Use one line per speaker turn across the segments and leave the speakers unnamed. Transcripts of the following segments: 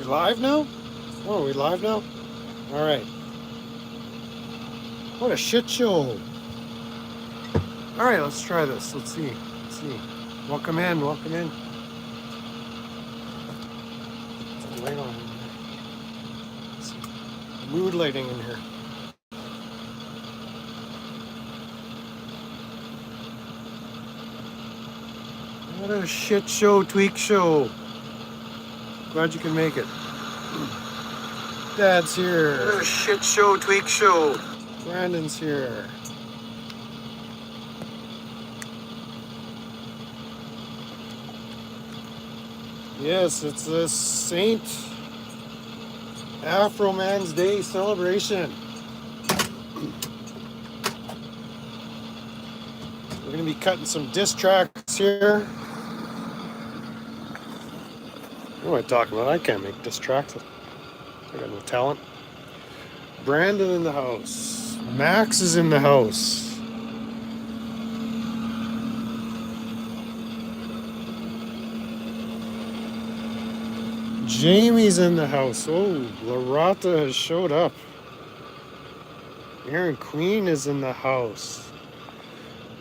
Live now? Oh, are we live now? All right. What a shit show. All right, let's try this. Let's see. Let's see. Welcome in. Welcome in. It's a light on in here. Let's see. Mood lighting in here. What a shit show, tweak show. Glad you can make it. Dad's here. What a shit show, tweak show. Brandon's here. Yes, it's the Saint Afro Man's Day celebration. We're going to be cutting some diss tracks here. What am I talking about? I can't make diss tracks. I got no talent. Brandon in the house. Max is in the house. Jamie's in the house. Oh, Larata has showed up. Aaron Queen is in the house.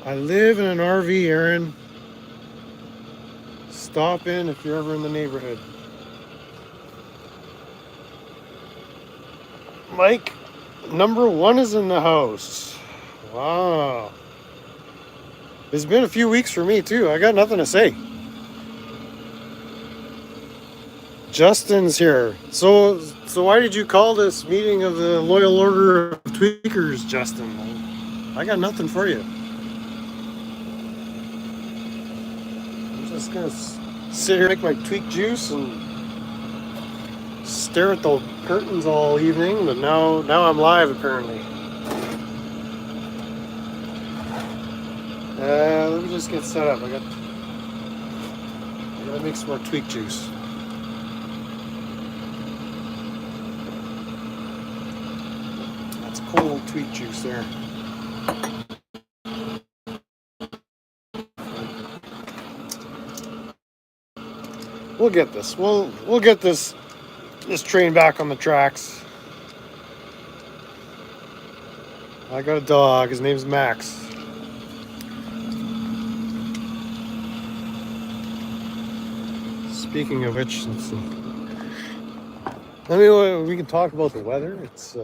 I live in an RV, Aaron. Stop in if you're ever in the neighborhood. Mike, number 1 is in the house. Wow. It's been a few weeks for me, too. I got nothing to say. Justin's here. So why did you call this meeting of the Loyal Order of Tweakers, Justin? I got nothing for you. I'm just gonna sit here, make my tweak juice, and stare at the curtains all evening. But now I'm live apparently. Let me just get set up. I gotta make some more tweak juice. Cold tweak juice there. We'll get this. We'll get this train back on the tracks. I got a dog. His name's Max. Speaking of which, let's see. We can talk about the weather. It's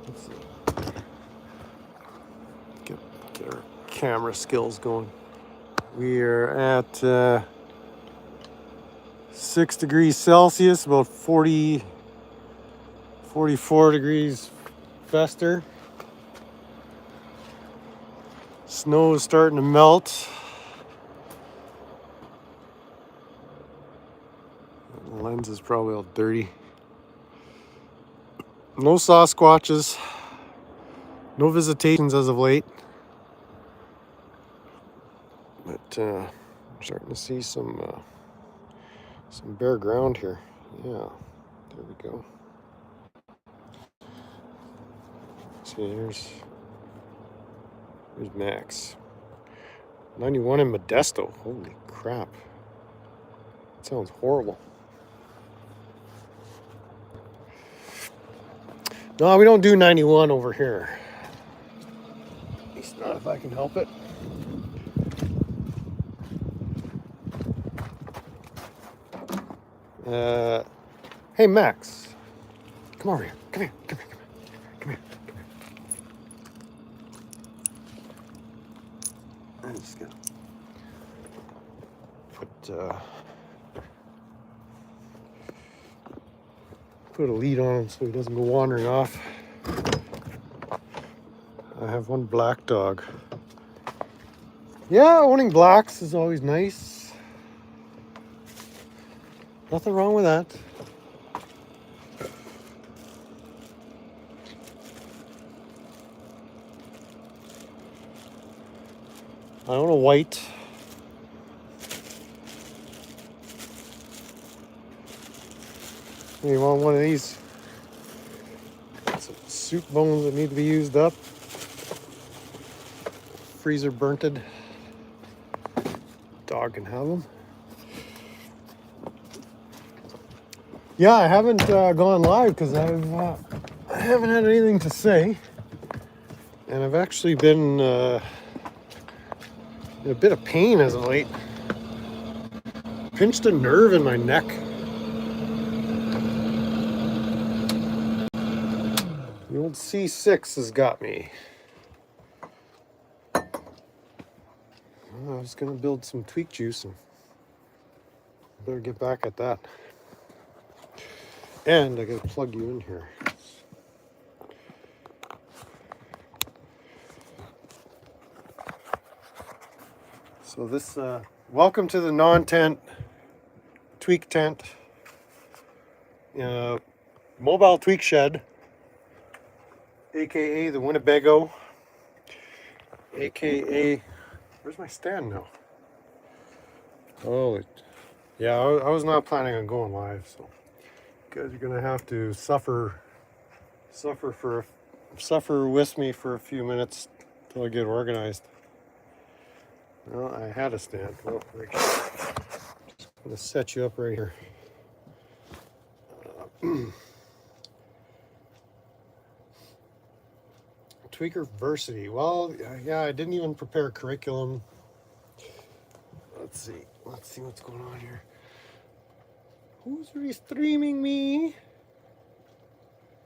let's see. Get our camera skills going. We are at 6 degrees Celsius, about 44 degrees Fester. Snow is starting to melt. The lens is probably all dirty. No Sasquatches, no visitations as of late, but I'm starting to see some bare ground here. Yeah, there we go. See, here's Max. 91 in Modesto. Holy crap! That sounds horrible. No, we don't do 91 over here. At least not if I can help it. Hey, Max. Come over here. Come here. I'm just gonna put a lead on him so he doesn't go wandering off. I have one black dog. Yeah, owning blacks is always nice. Nothing wrong with that. I own a white. You want one of these? Some soup bones that need to be used up. Freezer burnted. Dog can have them. Yeah, I haven't gone live because I haven't had anything to say, and I've actually been in a bit of pain as of late. Pinched a nerve in my neck. The old C6 has got me. I was gonna build some tweak juice and better get back at that. And I gotta plug you in here. So this, welcome to the non-tent tweak tent, mobile tweak shed, aka the Winnebago, aka, where's my stand now? Oh, yeah, I was not planning on going live, so you guys are gonna have to suffer with me for a few minutes till I get organized. Well, I had a stand. Oh, right. Just gonna set you up right here. Tweakerversity. Well, yeah, I didn't even prepare a curriculum. Let's see what's going on here. Who's restreaming me?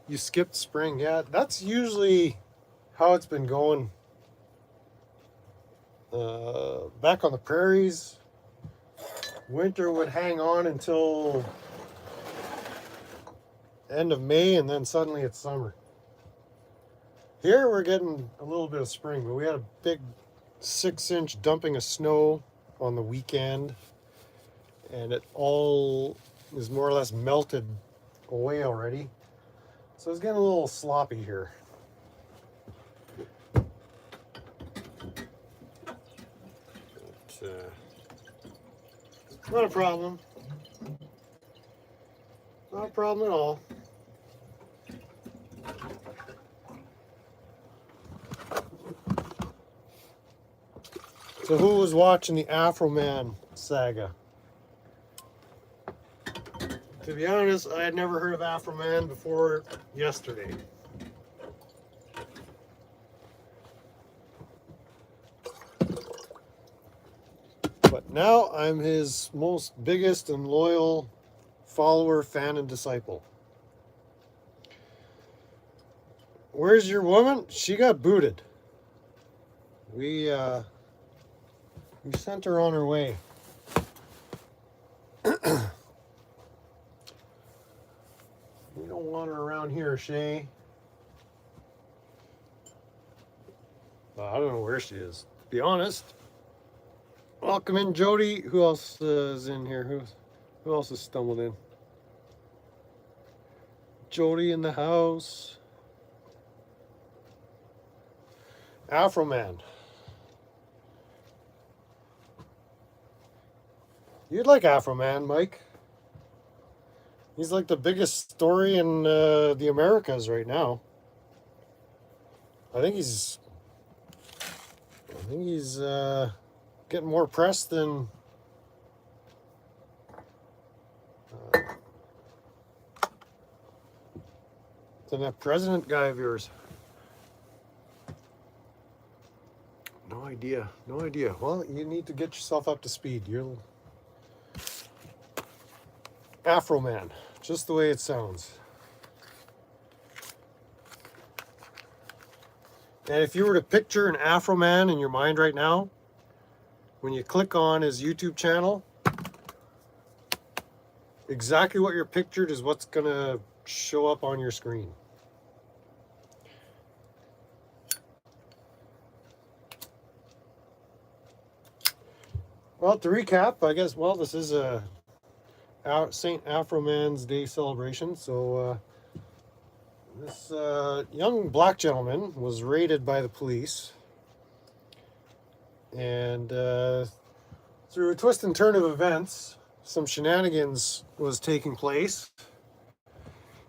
You skipped spring. Yeah, that's usually how it's been going. Back on the prairies, winter would hang on until end of May, and then suddenly it's summer. Here we're getting a little bit of spring, but we had a big 6-inch dumping of snow on the weekend, and it all is more or less melted away already. So it's getting a little sloppy here. But, not a problem. Not a problem at all. So who was watching the Afro Man saga? To be honest, I had never heard of Afro Man before yesterday. But now I'm his most biggest and loyal follower, fan, and disciple. Where's your woman? She got booted. We sent her on her way. We don't want her around here, Shay. I don't know where she is, to be honest. Welcome in, Jody. Who else is in here? Who else has stumbled in? Jody in the house. Afro Man. You'd like Afro Man, Mike. He's like the biggest story in the Americas right now. I think he's getting more press than that president guy of yours. No idea. Well, you need to get yourself up to speed. You're Afro Man, just the way it sounds. And if you were to picture an Afro Man in your mind right now, when you click on his YouTube channel, exactly what you're pictured is what's gonna show up on your screen. Well, to recap, I guess, well, this is a St. Afro Man's Day celebration. So this young black gentleman was raided by the police. And through a twist and turn of events, some shenanigans was taking place.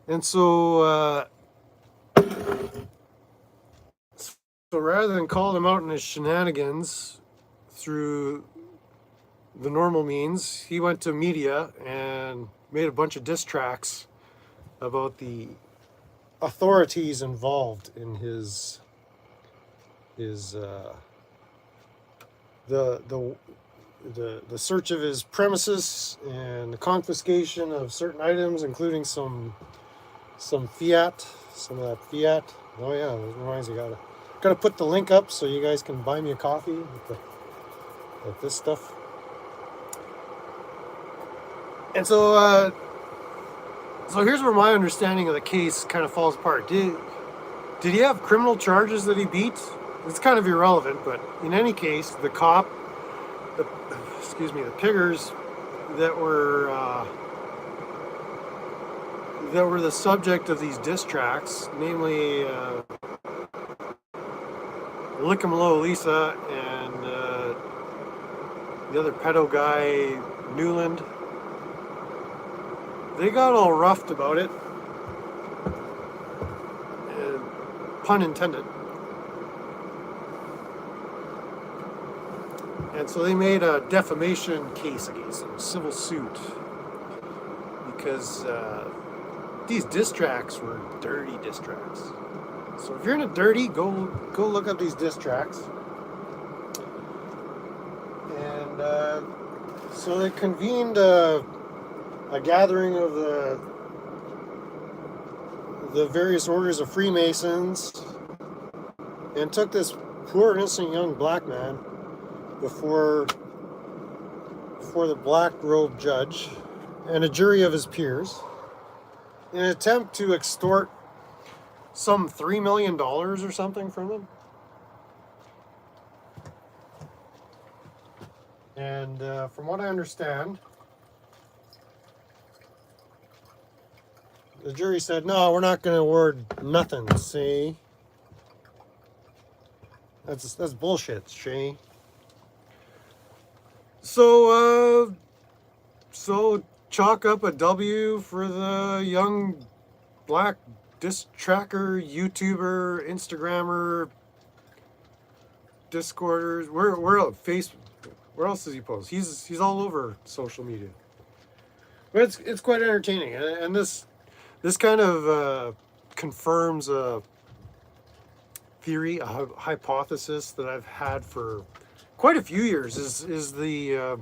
And so rather than call him out in his shenanigans through the normal means, he went to media and made a bunch of diss tracks about the authorities involved in his the search of his premises and the confiscation of certain items, including some fiat, some of that fiat. Oh yeah, that reminds me, gotta put the link up so you guys can buy me a coffee with this stuff. And so here's where my understanding of the case kind of falls apart. Did he have criminal charges that he beat? It's kind of irrelevant, but in any case, the piggers that were the subject of these diss tracks, namely Lickamlow Lisa and the other pedo guy, Newland, they got all roughed about it, pun intended. And so they made a defamation case against him, civil suit, because these diss tracks were dirty diss tracks. So if you're into dirty, go look up these diss tracks. And so they convened a gathering of the various orders of Freemasons and took this poor innocent young black man before the black robe judge and a jury of his peers in an attempt to extort some $3 million or something from them. And from what I understand, the jury said, no, we're not going to award nothing, see? That's bullshit, Shay. So chalk up a W for the young black diss tracker, YouTuber, Instagrammer, Discorders. Where else does he post? He's all over social media. But it's quite entertaining, and this kind of confirms a theory, a hypothesis that I've had for quite a few years. Is the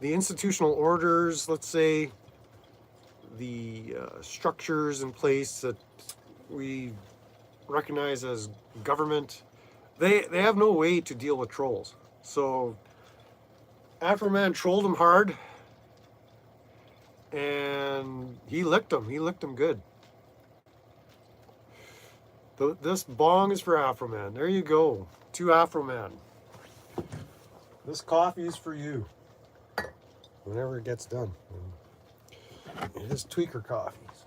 institutional orders, let's say, the structures in place that we recognize as government, they have no way to deal with trolls. So Afroman trolled him hard, and he licked him good. This bong is for Afroman. There you go, to Afroman. This coffee is for you whenever it gets done. It is tweaker coffees.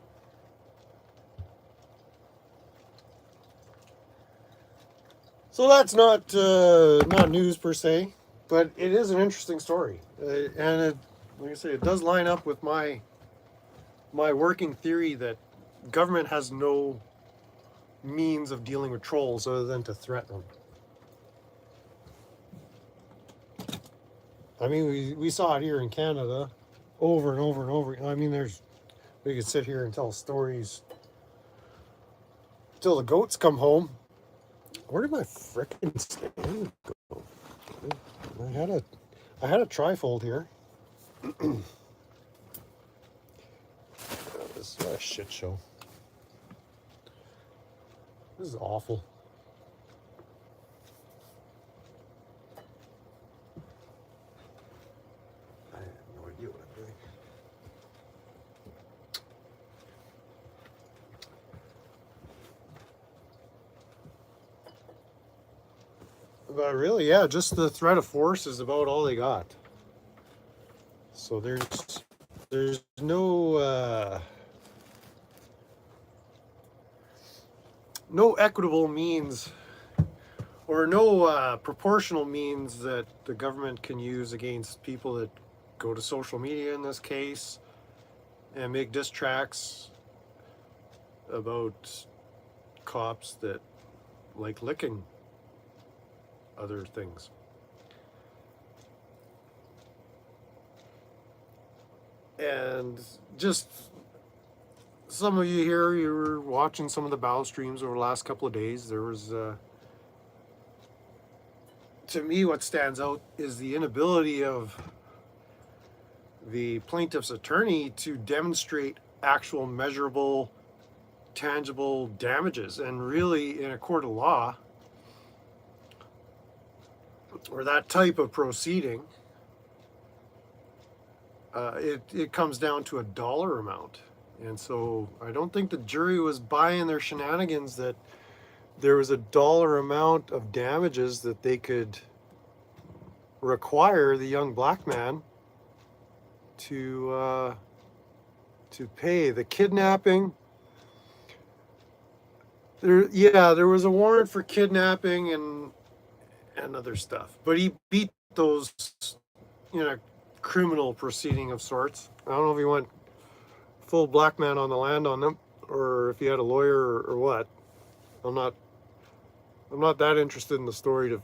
So that's not news per se, but it is an interesting story, and it, like I say, it does line up with my working theory that government has no means of dealing with trolls other than to threaten them. I mean, we saw it here in Canada over and over and over. I mean, we could sit here and tell stories till the goats come home. Where did my frickin' stand go? I had a trifold here. This is a shit show. This is awful. I have no idea what I'm doing. But really, yeah, just the threat of force is about all they got. So there's no equitable means or no proportional means that the government can use against people that go to social media in this case and make diss tracks about cops that like licking other things. And just some of you here, you were watching some of the battle streams over the last couple of days. There was, to me, what stands out is the inability of the plaintiff's attorney to demonstrate actual measurable, tangible damages. And really, in a court of law, or that type of proceeding, it comes down to a dollar amount. And so I don't think the jury was buying their shenanigans that there was a dollar amount of damages that they could require the young black man to pay. The kidnapping, there was a warrant for kidnapping and other stuff, but he beat those in a criminal proceeding of sorts. I don't know if he went full black man on the land on them, or if he had a lawyer or what. I'm not that interested in the story to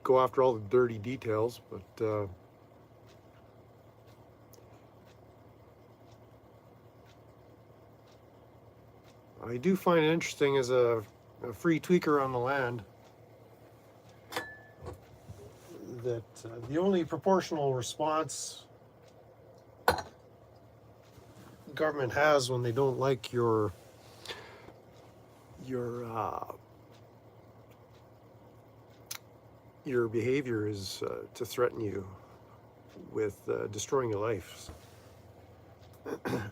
go after all the dirty details, but I do find it interesting as a free tweaker on the land that the only proportional response government has when they don't like your behavior is to threaten you with destroying your life.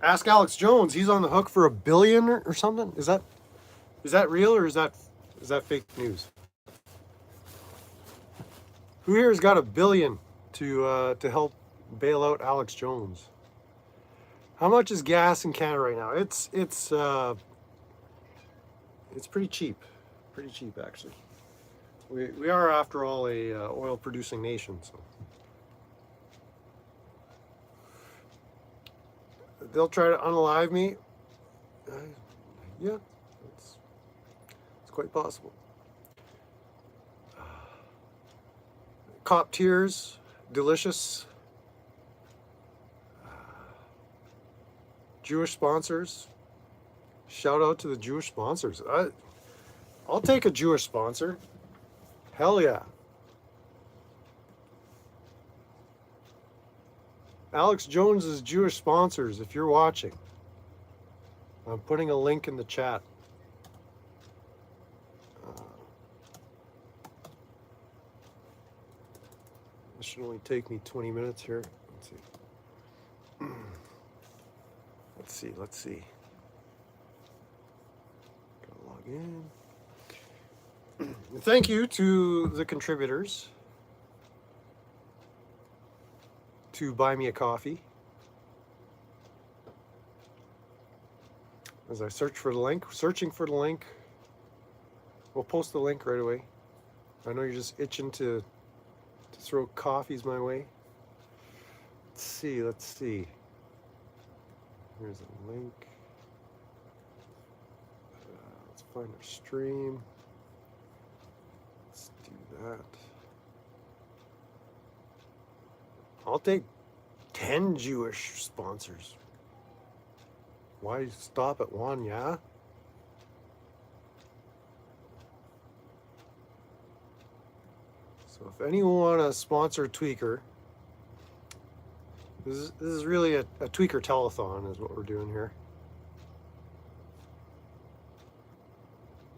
Ask Alex Jones. He's on the hook for $1 billion or something. Is that real, or is that fake news? Who here has got $1 billion to help bail out Alex Jones? How much is gas in Canada right now? It's pretty cheap, actually. We are, after all, a oil producing nation. So they'll try to unalive me. Yeah, it's quite possible. Cop tears, delicious. Jewish sponsors. Shout out to the Jewish sponsors. I'll take a Jewish sponsor. Hell yeah. Alex Jones's Jewish sponsors, if you're watching, I'm putting a link in the chat. This should only take me 20 minutes here. Let's see. Gotta log in. Thank you to the contributors to buy me a coffee. As I searching for the link, we'll post the link right away. I know you're just itching to throw coffees my way. Let's see. Here's a link. Let's find our stream. Let's do that. I'll take 10 Jewish sponsors. Why stop at one, yeah? So if anyone want to sponsor Tweaker, this is really a Tweaker telethon is what we're doing here.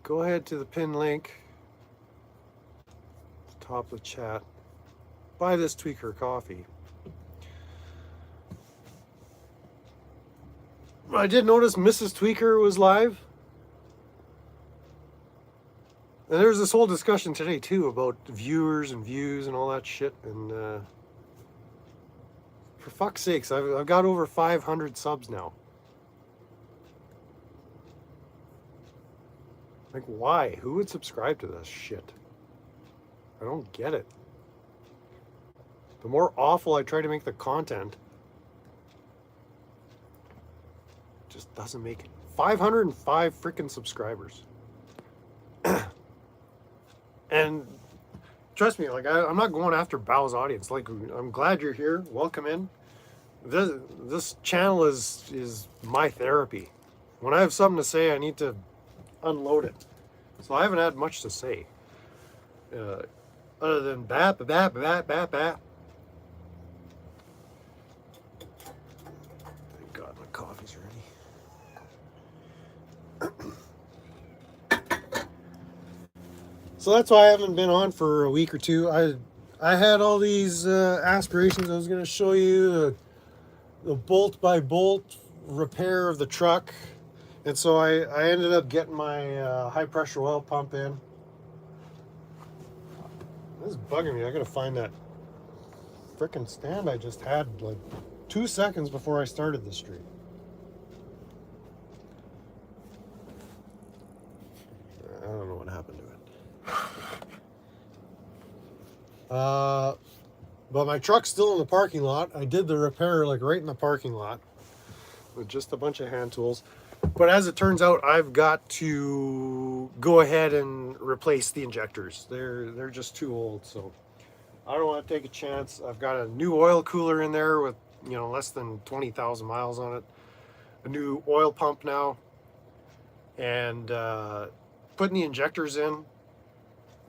Go ahead to the pinned link at the top of the chat. Buy this Tweaker coffee. I did notice Mrs. Tweaker was live. And there's this whole discussion today too about viewers and views and all that shit. And for fuck's sakes, I've got over 500 subs now. Like, why? Who would subscribe to this shit? I don't get it. The more awful I try to make the content, it just doesn't make it. 505 freaking subscribers. And trust me, like I'm not going after Bao's audience. Like, I'm glad you're here. Welcome in. this channel is my therapy. When I have something to say, I need to unload it. So I haven't had much to say, other than bap, bap, bap, bap, bap. Thank God my coffee's ready. So that's why I haven't been on for a week or two. I had all these aspirations. I was going to show you the bolt by bolt repair of the truck. And so I ended up getting my high pressure oil pump in. This is bugging me. I gotta find that frickin' stand I just had like 2 seconds before I started the stream. I don't know what happened to it. But my truck's still in the parking lot. I did the repair like right in the parking lot with just a bunch of hand tools. But as it turns out, I've got to go ahead and replace the injectors. They're just too old, so I don't want to take a chance. I've got a new oil cooler in there with, you know, less than 20,000 miles on it. A new oil pump now, and putting the injectors in.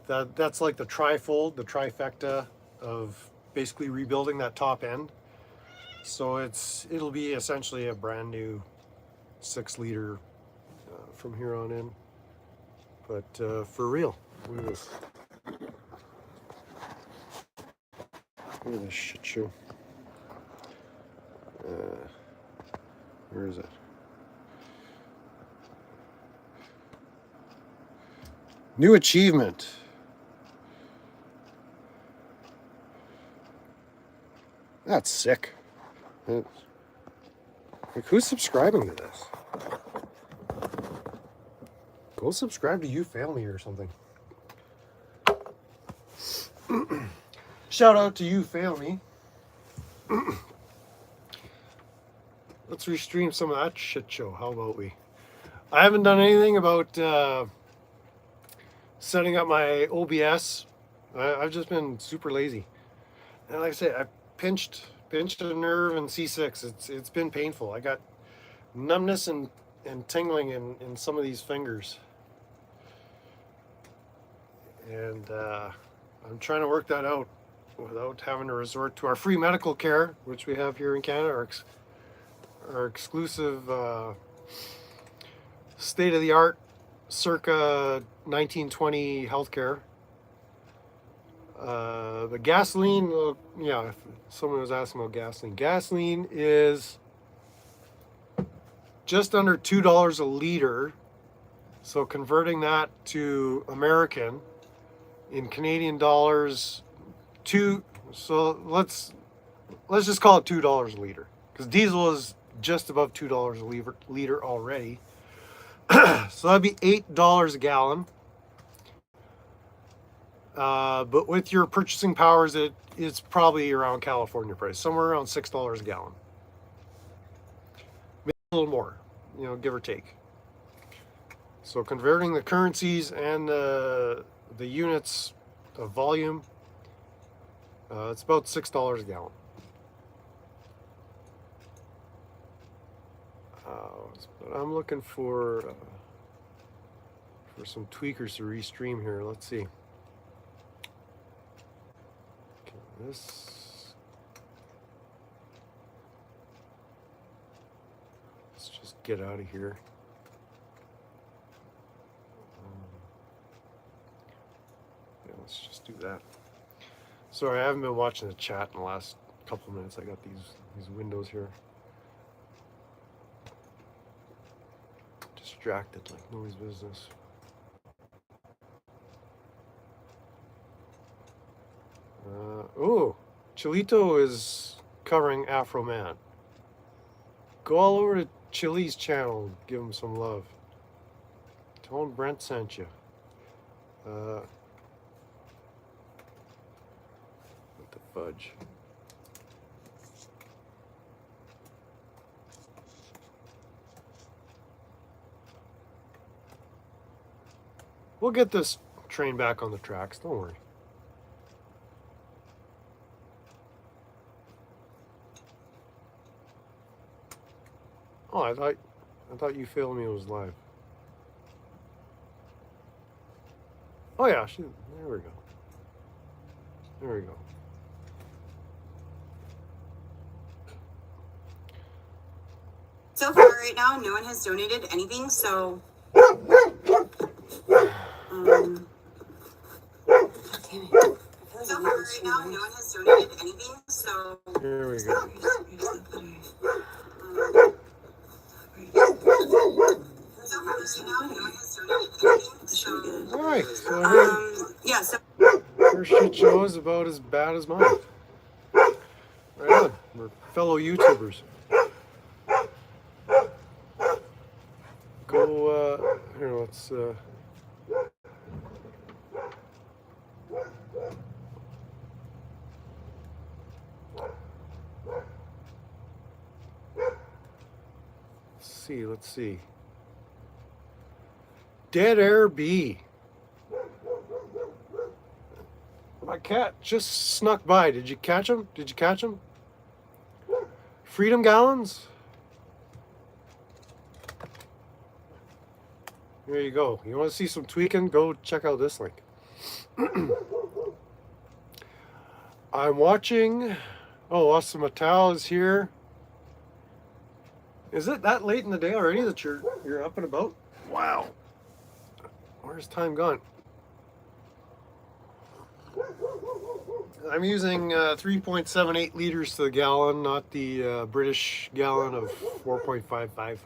That's like the trifold, the trifecta of basically rebuilding that top end. So it'll be essentially a brand new 6-liter from here on in. But for real, look at this. Look at this shit show. Where is it? New achievement. That's sick. Like, who's subscribing to this? Go subscribe to You Family or something. Shout out to You Family. Let's restream some of that shit show. How about we? I haven't done anything about setting up my OBS. I've just been super lazy. And like I say, I pinched a nerve in C6. It's been painful. I got numbness and tingling in some of these fingers. And I'm trying to work that out without having to resort to our free medical care, which we have here in Canada, our exclusive state-of-the-art circa 1920 healthcare. The gasoline, yeah, if someone was asking about gasoline. Gasoline is just under $2 a liter. So converting that to American in Canadian dollars, so let's just call it $2 a liter, because diesel is just above $2 a liter already. So that'd be $8 a gallon. But with your purchasing powers, it's probably around California price, somewhere around $6 a gallon. Maybe a little more, you know, give or take. So converting the currencies and the units of volume, it's about $6 a gallon. But I'm looking for some tweakers to restream here. Let's see. Okay, let's just get out of here. Yeah, let's just do that. Sorry, I haven't been watching the chat in the last couple of minutes. I got these windows here. Distracted like nobody's business. Oh, Chilito is covering Afro Man. Go all over to Chili's channel, give him some love. Tell him Brent sent you. What the fudge? We'll get this train back on the tracks, don't worry. Oh, I thought you filmed me was live. Oh yeah, there we go. There we go.
So far right now, no one has donated anything, so so far right now, no one has donated anything, so
Here we go. All right, so
yeah, so
her shit show is about as bad as mine. Right on. We're fellow YouTubers. Go, here, let's, let's see. Dead Air B. My cat just snuck by. Did you catch him? Did you catch him? Freedom Gallons? There you go. You want to see some tweaking? Go check out this link. I'm watching. Oh, Austin Mattel is here. Is it that late in the day already that you're up and about? Wow. Where's time gone? I'm using 3.78 liters to the gallon, not the British gallon of 4.55.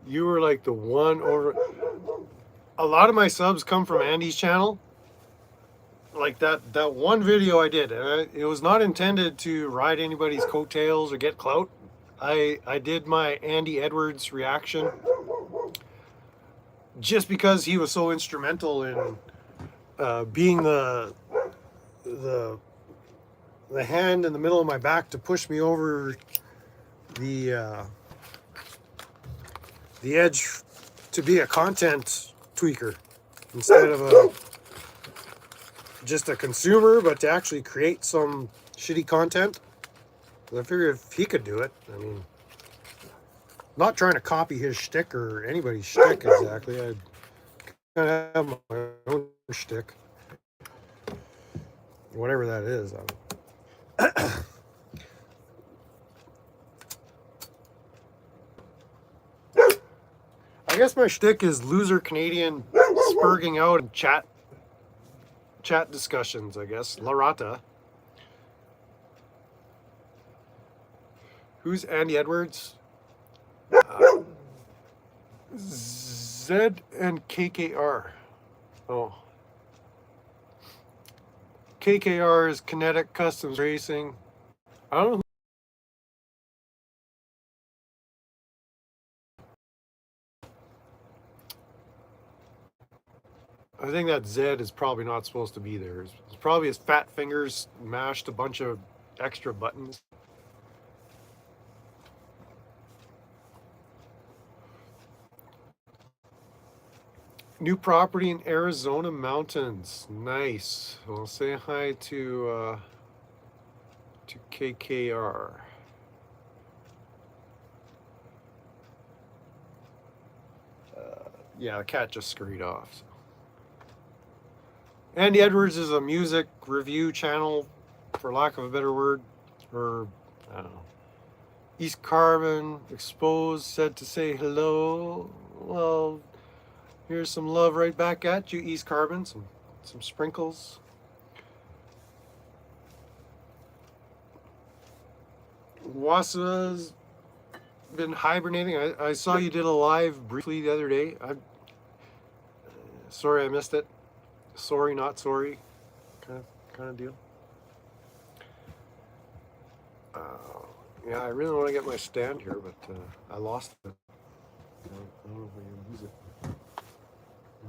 You were like the one over. A lot of my subs come from Andy's channel. Like that one video I did, and it was not intended to ride anybody's coattails or get clout. I did my Andy Edwards reaction just because he was so instrumental in being the hand in the middle of my back to push me over the edge to be a content tweaker instead of just a consumer, but to actually create some shitty content. I figure if he could do it, I mean, not trying to copy his shtick or anybody's shtick exactly. I kind of have my own shtick, whatever that is. I guess my shtick is loser Canadian spurging out and chat discussions, I guess. La Rata. Who's Andy Edwards? Z and KKR. Oh. KKR is Kinetic Customs Racing. I don't know. I think that Z is probably not supposed to be there. It's probably his fat fingers mashed a bunch of extra buttons. New property in Arizona mountains. Nice. Well, say hi to KKR. Yeah, the cat just scurried off. So. Andy Edwards is a music review channel, for lack of a better word, or I don't know. East Carbon Exposed said to say hello. Well, here's some love right back at you, East Carbon. Some sprinkles. Wasa's been hibernating. I saw you did a live briefly the other day. Sorry I missed it. Sorry, not sorry, kind of deal. Yeah, I really want to get my stand here, but I lost it. I don't know if I can use it.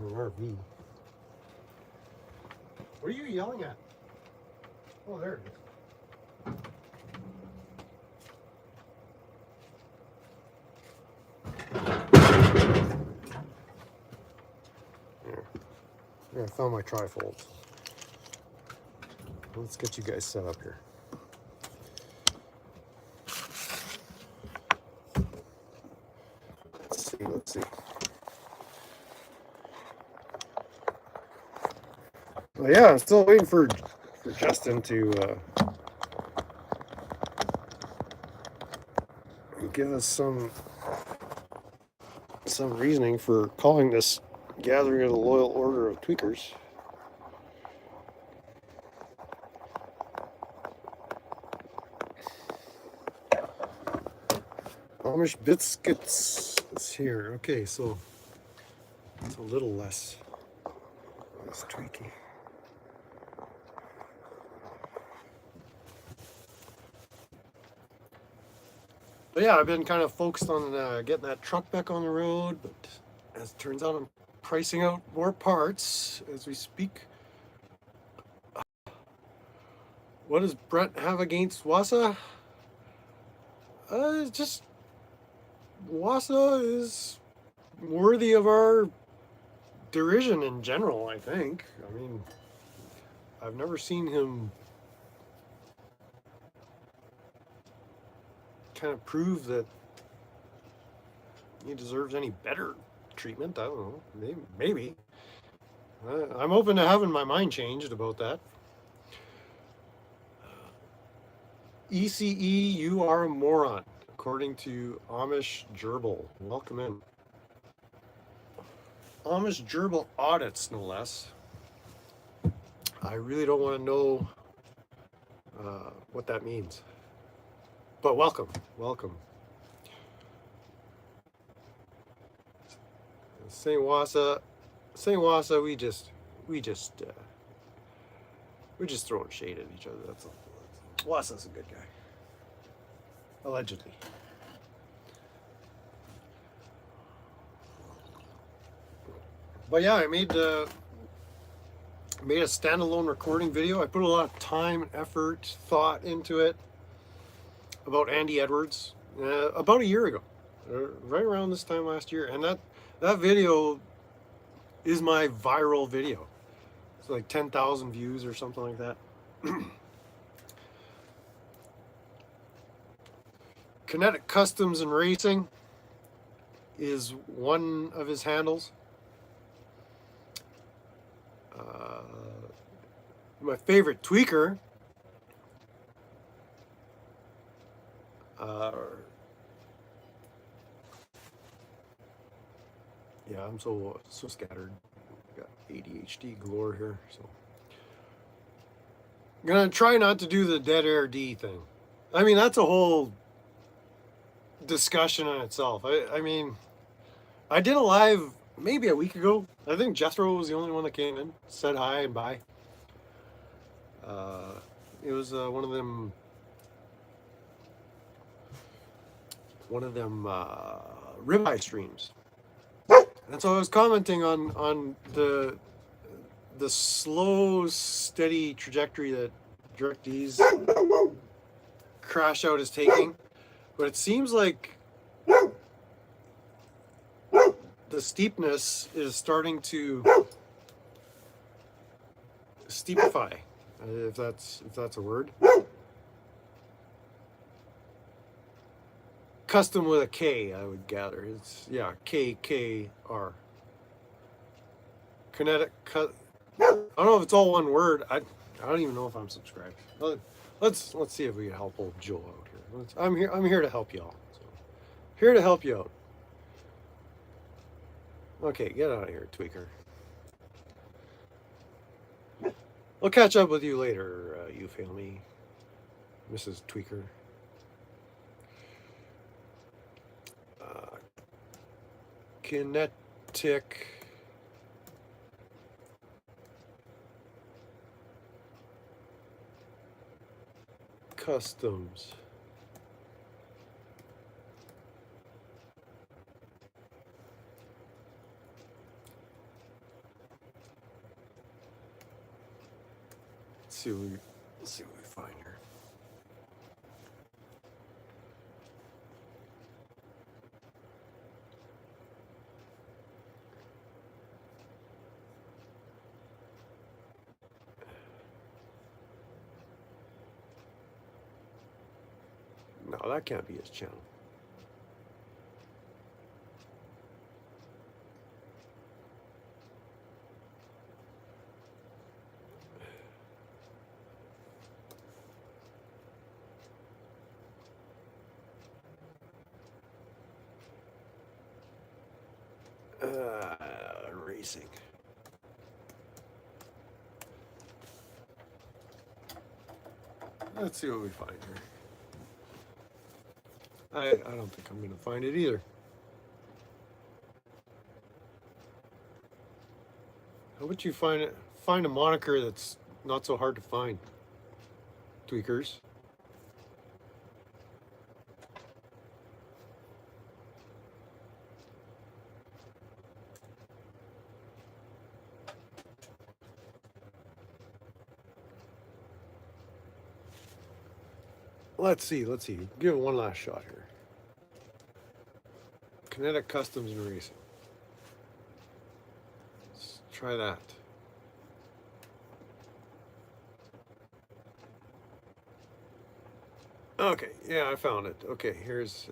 In an RV. What are you yelling at? Oh, there it is. Yeah, I found my trifolds. let's get you guys set up here. Let's see. Well, yeah, I'm still waiting for Justin to give us some reasoning for calling this gathering of the Loyal Order of Tweakers. Amish Biscuits is here. Okay, so it's a little less tweaky. But yeah, I've been kind of focused on getting that truck back on the road, but as it turns out, I'm pricing out more parts as we speak. What does Brent have against Wassa? Just Wassa is worthy of our derision in general, I think. I mean, I've never seen him kind of prove that he deserves any better treatment. I don't know. Maybe. I'm open to having my mind changed about that. ECE, you are a moron, according to Amish Gerbil. Welcome in. Amish Gerbil audits, no less. I really don't want to know what that means. But welcome. St. Wassa, we're just throwing shade at each other. That's all. Wassa's a good guy, allegedly. But yeah, I made a standalone recording video. I put a lot of time, effort, thought into it about Andy Edwards about a year ago, right around this time last year, and that video is my viral video. It's like 10,000 views or something like that. Kinetic Customs and Racing is one of his handles. My favorite tweaker yeah, I'm so scattered. Got ADHD galore here, so I'm gonna try not to do the dead air D thing. I mean, that's a whole discussion in itself. I mean, I did a live maybe a week ago. I think Jethro was the only one that came in, said hi and bye. It was one of them ribeye streams. And so I was commenting on the slow, steady trajectory that DirectD's crash out is taking. But it seems like the steepness is starting to steepify, if that's a word. Custom with a K, I would gather. It's KKR. Kinetic cut. I don't know if it's all one word. I don't even know if I'm subscribed. Let's see if we can help old Joe out here. I'm here to help y'all. So, here to help you out. Okay, get out of here, tweaker. I'll catch up with you later, you feel me, Mrs. Tweaker. Kinetic Customs. Let's see what we find here. Oh, that can't be his channel. Racing. Let's see what we find here. I don't think I'm going to find it either. How about you find a moniker that's not so hard to find? Tweakers. Let's see. Give it one last shot here. Kinetic Customs and Racing. Let's try that. Okay, yeah, I found it. Okay, here's...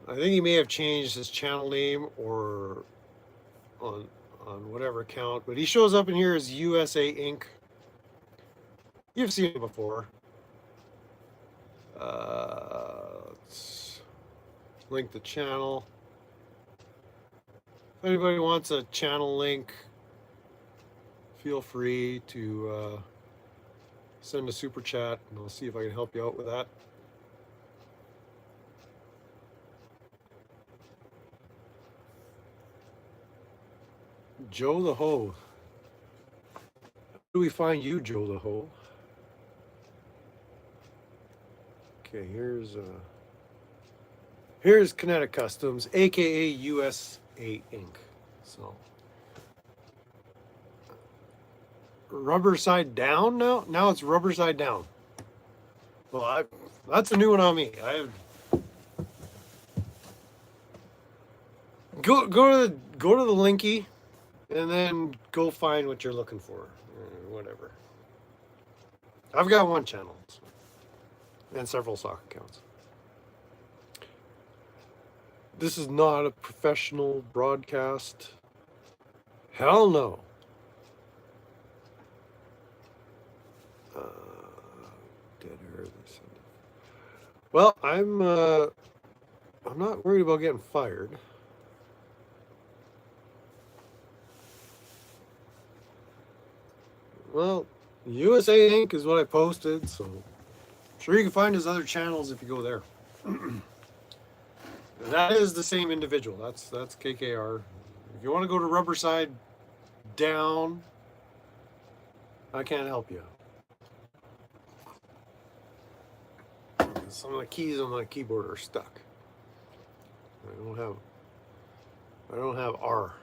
I think he may have changed his channel name or on whatever account, but he shows up in here as USA Inc. You've seen it before. Let's link the channel. If anybody wants a channel link, feel free to send a super chat, and I'll see if I can help you out with that. Joe the Ho. How do we find you, Joe the Ho? Okay, here's Kinetic Customs, aka USA Inc. So rubber side down now. Now it's rubber side down. Well, that's a new one on me. Go to the linky, and then go find what you're looking for. Whatever. I've got one channel and several sock accounts. This is not a professional broadcast. Hell no. Dead air. Well, I'm not worried about getting fired. Well, USA Inc. is what I posted, so I'm sure you can find his other channels if you go there. That is the same individual. That's KKR. If you want to go to rubber side down, I can't help you. Some of the keys on my keyboard are stuck. I don't have R.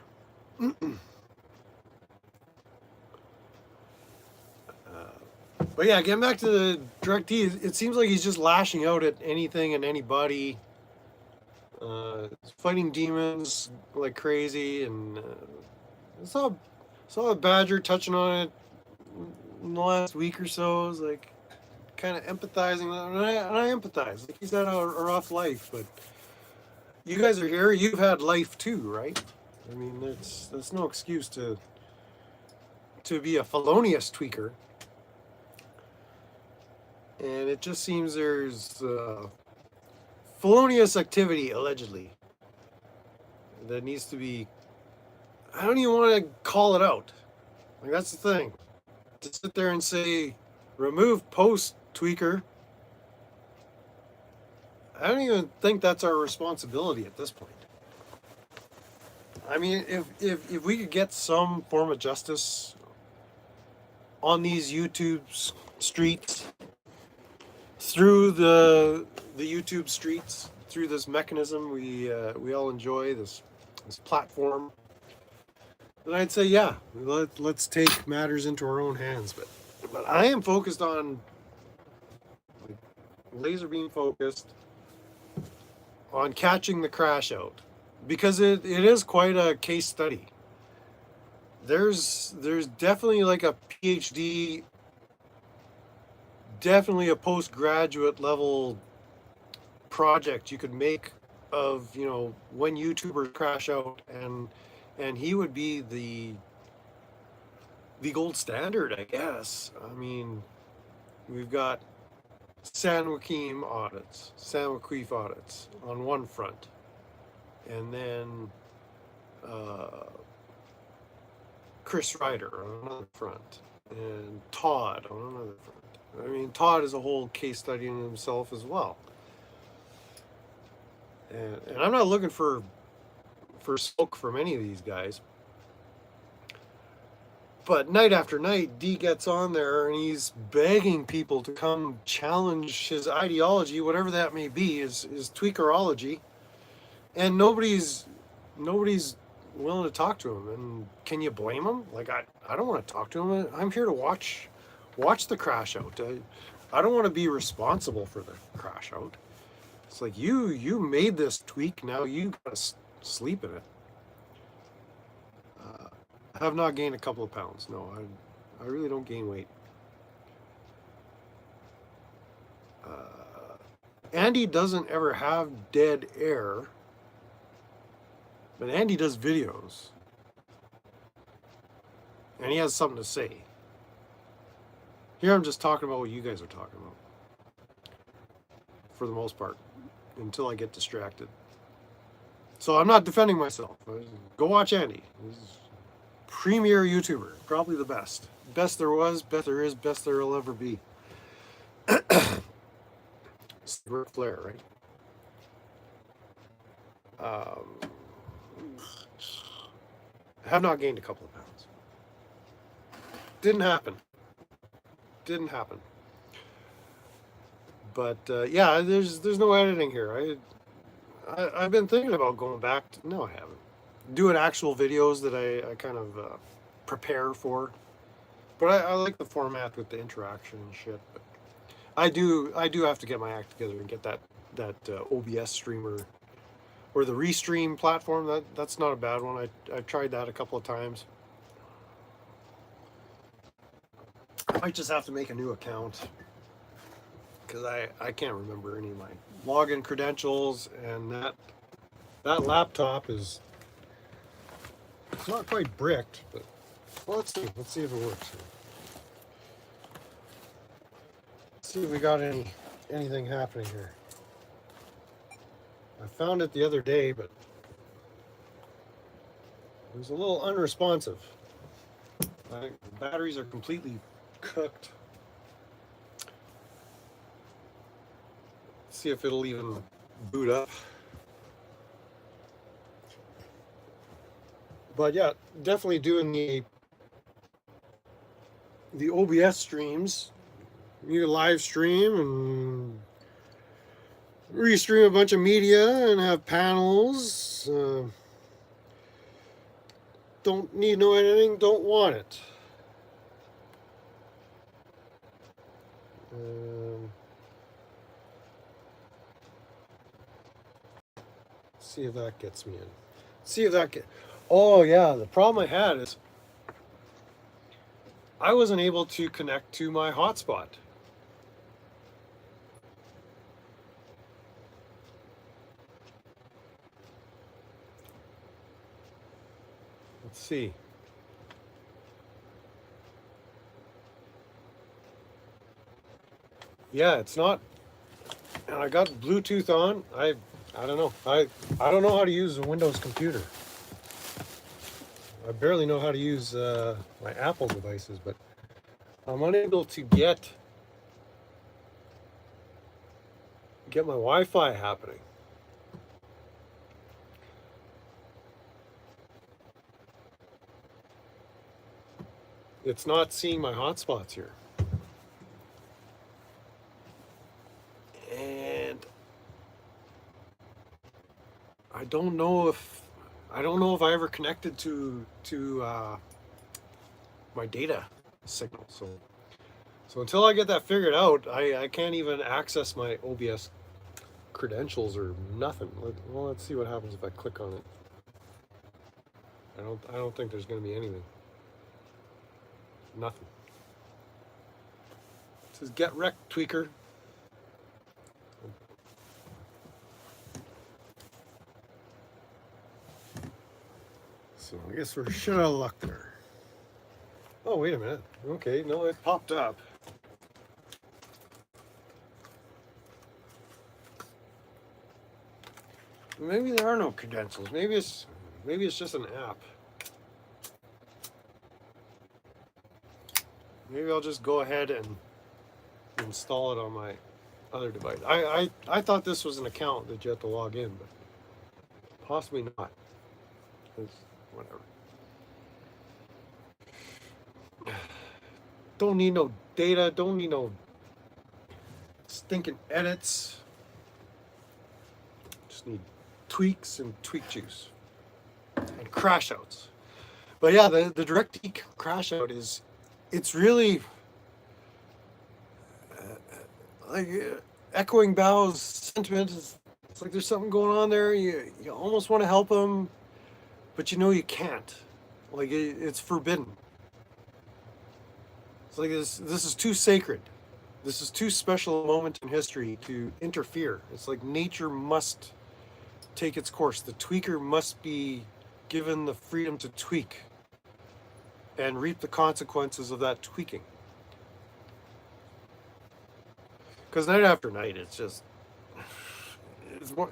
But yeah, getting back to the direct T, it seems like he's just lashing out at anything and anybody. Fighting demons like crazy, and saw a badger touching on it in the last week or so. I was like, kind of empathizing, and I empathize. Like, he's had a rough life, but you guys are here. You've had life too, right? I mean, that's no excuse to be a felonious tweaker. And it just seems there's felonious activity, allegedly, that needs to be... I don't even want to call it out. Like, that's the thing. To sit there and say, remove post, tweaker, I don't even think that's our responsibility at this point. I mean, if we could get some form of justice on these YouTube streets, through the YouTube streets, through this mechanism we all enjoy, this platform, then I'd say, yeah, let's take matters into our own hands. But I am focused on, like, laser beam focused on catching the crash out, because it is quite a case study. there's definitely like a PhD, definitely a postgraduate level project you could make of, you know, when YouTubers crash out, and he would be the gold standard, I guess. I mean, we've got San Joaquin audits on one front, and then Chris Ryder on another front, and Todd on another front. I mean, Todd is a whole case study in himself as well. And I'm not looking for smoke from any of these guys. But night after night, D gets on there and he's begging people to come challenge his ideology, whatever that may be, his tweakerology, and nobody's willing to talk to him. And can you blame him? Like, I don't want to talk to him. I'm here to watch the crash out. I don't want to be responsible for the crash out. It's like, you made this tweak, now you gotta sleep in it. I have not gained a couple of pounds. No, I really don't gain weight. Andy doesn't ever have dead air, but Andy does videos, and he has something to say. Here I'm just talking about what you guys are talking about, for the most part, until I get distracted. So I'm not defending myself. Go watch Andy. He's a premier YouTuber, probably the best. Best there was, best there is, best there will ever be. Ric Flair, right? I have not gained a couple of pounds. Didn't happen. But yeah, there's no editing here. I've been thinking about going back to, no, I haven't. Doing actual videos that I kind of prepare for. But I like the format with the interaction and shit. But I do have to get my act together and get that OBS streamer, or the Restream platform. That's not a bad one. I've tried that a couple of times. I might just have to make a new account, because I can't remember any of my login credentials, and that laptop is, it's not quite bricked, but well, let's see if it works. Let's see if we got anything happening here. I found it the other day, but it was a little unresponsive. The batteries are completely cooked. See if it'll even boot up. But yeah, definitely doing the OBS streams. You can live stream and restream a bunch of media and have panels. Don't need no editing, don't want it. See if that gets me in. See if that oh yeah, the problem I had is I wasn't able to connect to my hotspot. Let's see. Yeah, it's not. And I got Bluetooth on. I don't know. I don't know how to use a Windows computer. I barely know how to use my Apple devices, but I'm unable to get my Wi-Fi happening. It's not seeing my hotspots here. And I don't know if I ever connected to my data signal. So until I get that figured out, I can't even access my OBS credentials or nothing. Well, let's see what happens if I click on it. I don't think there's going to be anything. Nothing. It says get wrecked, tweaker. So I guess we're shit out of luck there. Oh, wait a minute. Okay, no, it popped up. Maybe there are no credentials. Maybe it's just an app. Maybe I'll just go ahead and install it on my other device. I thought this was an account that you have to log in, but possibly not. It's whatever. Don't need no data. Don't need no stinking edits. Just need tweaks and tweak juice and crash outs. But yeah, the DirectD crash out it's really like echoing Bao's sentiment. It's like there's something going on there. You almost want to help him, but you know you can't. Like it's forbidden. It's like this is too sacred. This is too special a moment in history to interfere. It's like nature must take its course. The tweaker must be given the freedom to tweak and reap the consequences of that tweaking. Because night after night, it's just, what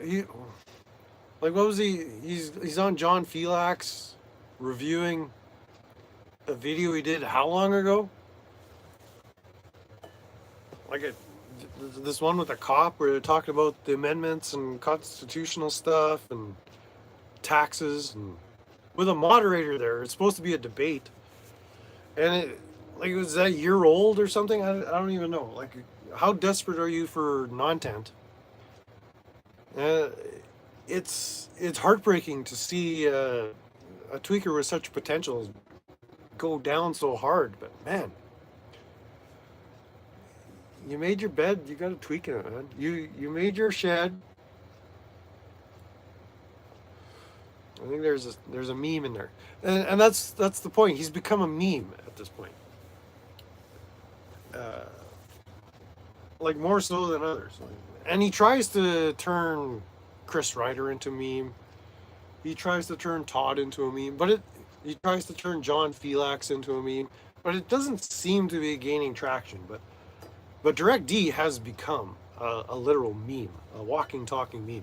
what was he? He's on John Felix reviewing a video he did how long ago? This one with a cop where they're talking about the amendments and constitutional stuff and taxes, and with a moderator there. It's supposed to be a debate, and it was that year old or something. I don't even know. Like, how desperate are you for content? It's heartbreaking to see a tweaker with such potential go down so hard. But man, you made your bed, you got to tweak it, man. You made your shed. I think there's a meme in there, and that's the point. He's become a meme at this point. Like more so than others. And he tries to turn Chris Ryder into a meme. He tries to turn Todd into a meme, but he tries to turn John Felix into a meme, but it doesn't seem to be gaining traction. But DirectD has become a literal meme, a walking, talking meme.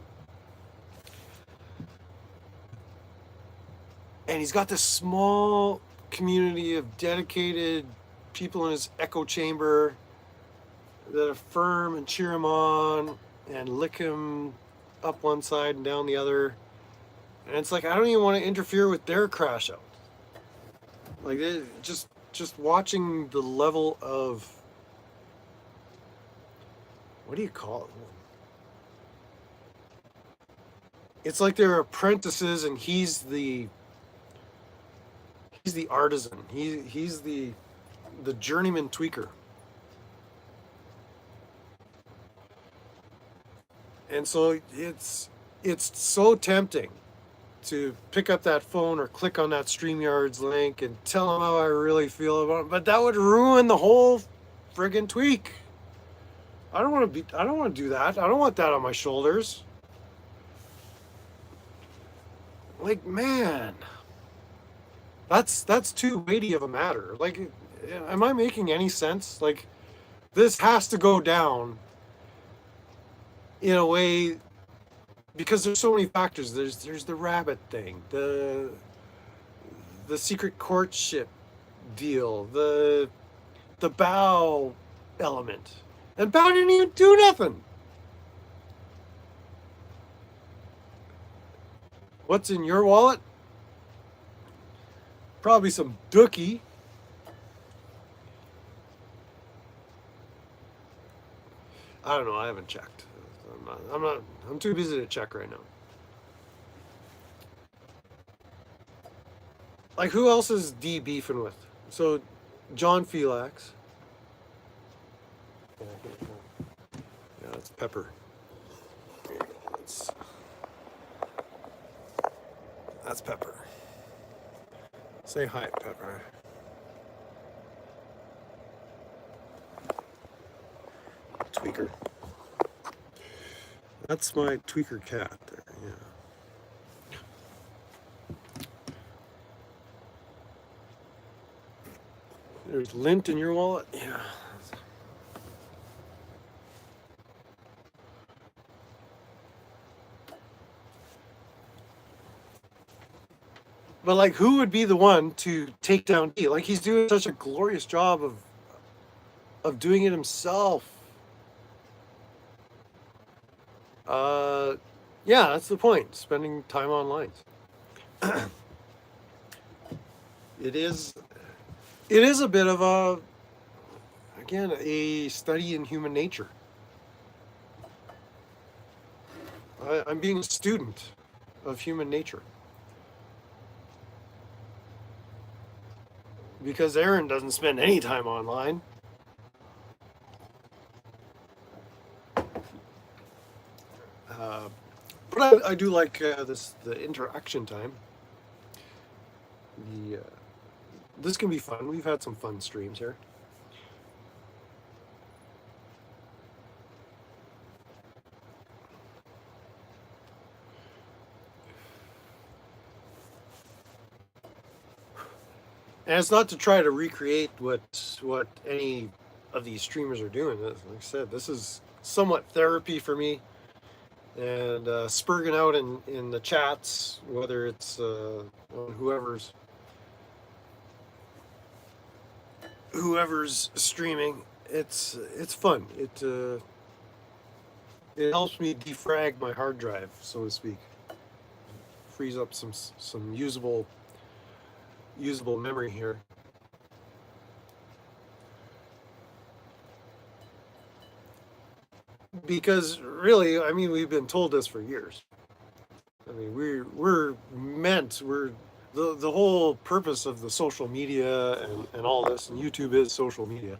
And he's got this small community of dedicated people in his echo chamber that affirm and cheer him on and lick him up one side and down the other. And it's like, I don't even want to interfere with their crash out. Like, just watching the level of, what do you call it? It's like they're apprentices and he's the artisan. He's the journeyman tweaker. And so it's so tempting to pick up that phone or click on that StreamYard's link and tell them how I really feel about it. But that would ruin the whole friggin' tweak. I don't want to do that. I don't want that on my shoulders. Like, man, that's too weighty of a matter. Like, am I making any sense? Like, this has to go down in a way, because there's so many factors. There's the rabbit thing, the secret courtship deal, the Bao element, and Bao didn't even do nothing. What's in your wallet? Probably some dookie. I don't know. I haven't checked. I'm too busy to check right now. Like, who else is D beefing with? So, John Felix. Yeah, that's Pepper. That's Pepper. Say hi, Pepper. Tweaker. That's my Tweaker cat there, yeah. There's lint in your wallet? Yeah. But like, who would be the one to take down D? Like, he's doing such a glorious job of doing it himself. Yeah, that's the point. Spending time online. It is a bit of again, a study in human nature. I'm being a student of human nature. Because Aaron doesn't spend any time online. But I do like the interaction time. This can be fun. We've had some fun streams here. And it's not to try to recreate what any of these streamers are doing. Like I said, this is somewhat therapy for me. And spurging out in the chats, whether it's on whoever's streaming, it's fun. It helps me defrag my hard drive, so to speak. Frees up some usable memory here. Because really, I mean, we've been told this for years. I mean, we're the whole purpose of the social media and all this, and YouTube is social media,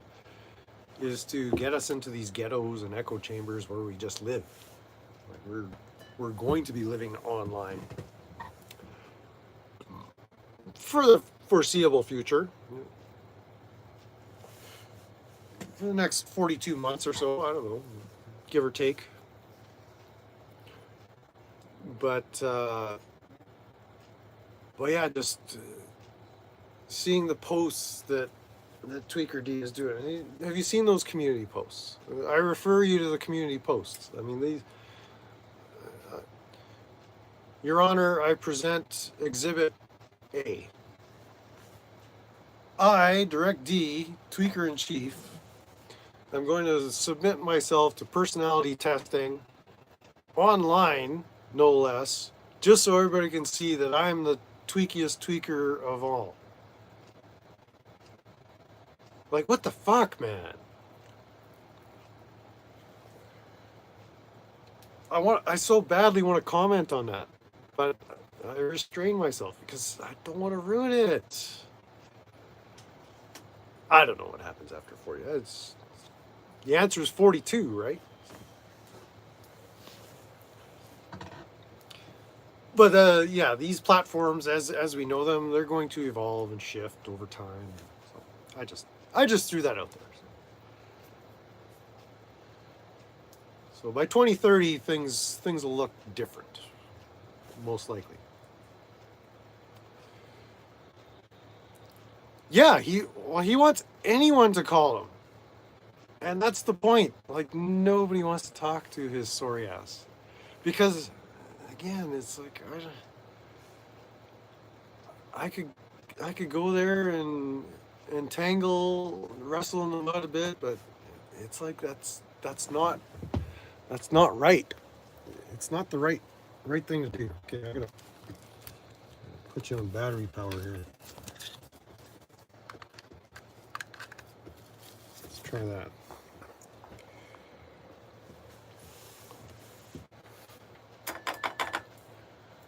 is to get us into these ghettos and echo chambers where we just live. Like we're going to be living online for the foreseeable future. For the next 42 months or so, I don't know, give or take. But yeah, just seeing the posts that Tweaker D is doing. Have you seen those community posts? I refer you to the community posts. I mean, these. Your Honor, I present Exhibit A. I, Direct D, Tweaker in Chief, I'm going to submit myself to personality testing online, no less, just so everybody can see that I'm the tweakiest tweaker of all. Like, what the fuck, man? I so badly want to comment on that, but I restrain myself because I don't want to ruin it. I don't know what happens after 40. The answer is 42, right? But yeah, these platforms, as we know them, they're going to evolve and shift over time. So I just threw that out there. So by 2030, things will look different, most likely. Yeah, he wants anyone to call him, and that's the point. Like, nobody wants to talk to his sorry ass, because again, it's like I could go there and tangle, wrestle in the mud a bit, but it's like that's not right. It's not the right thing to do. Okay, I'm gonna put you on battery power here. Let's try that.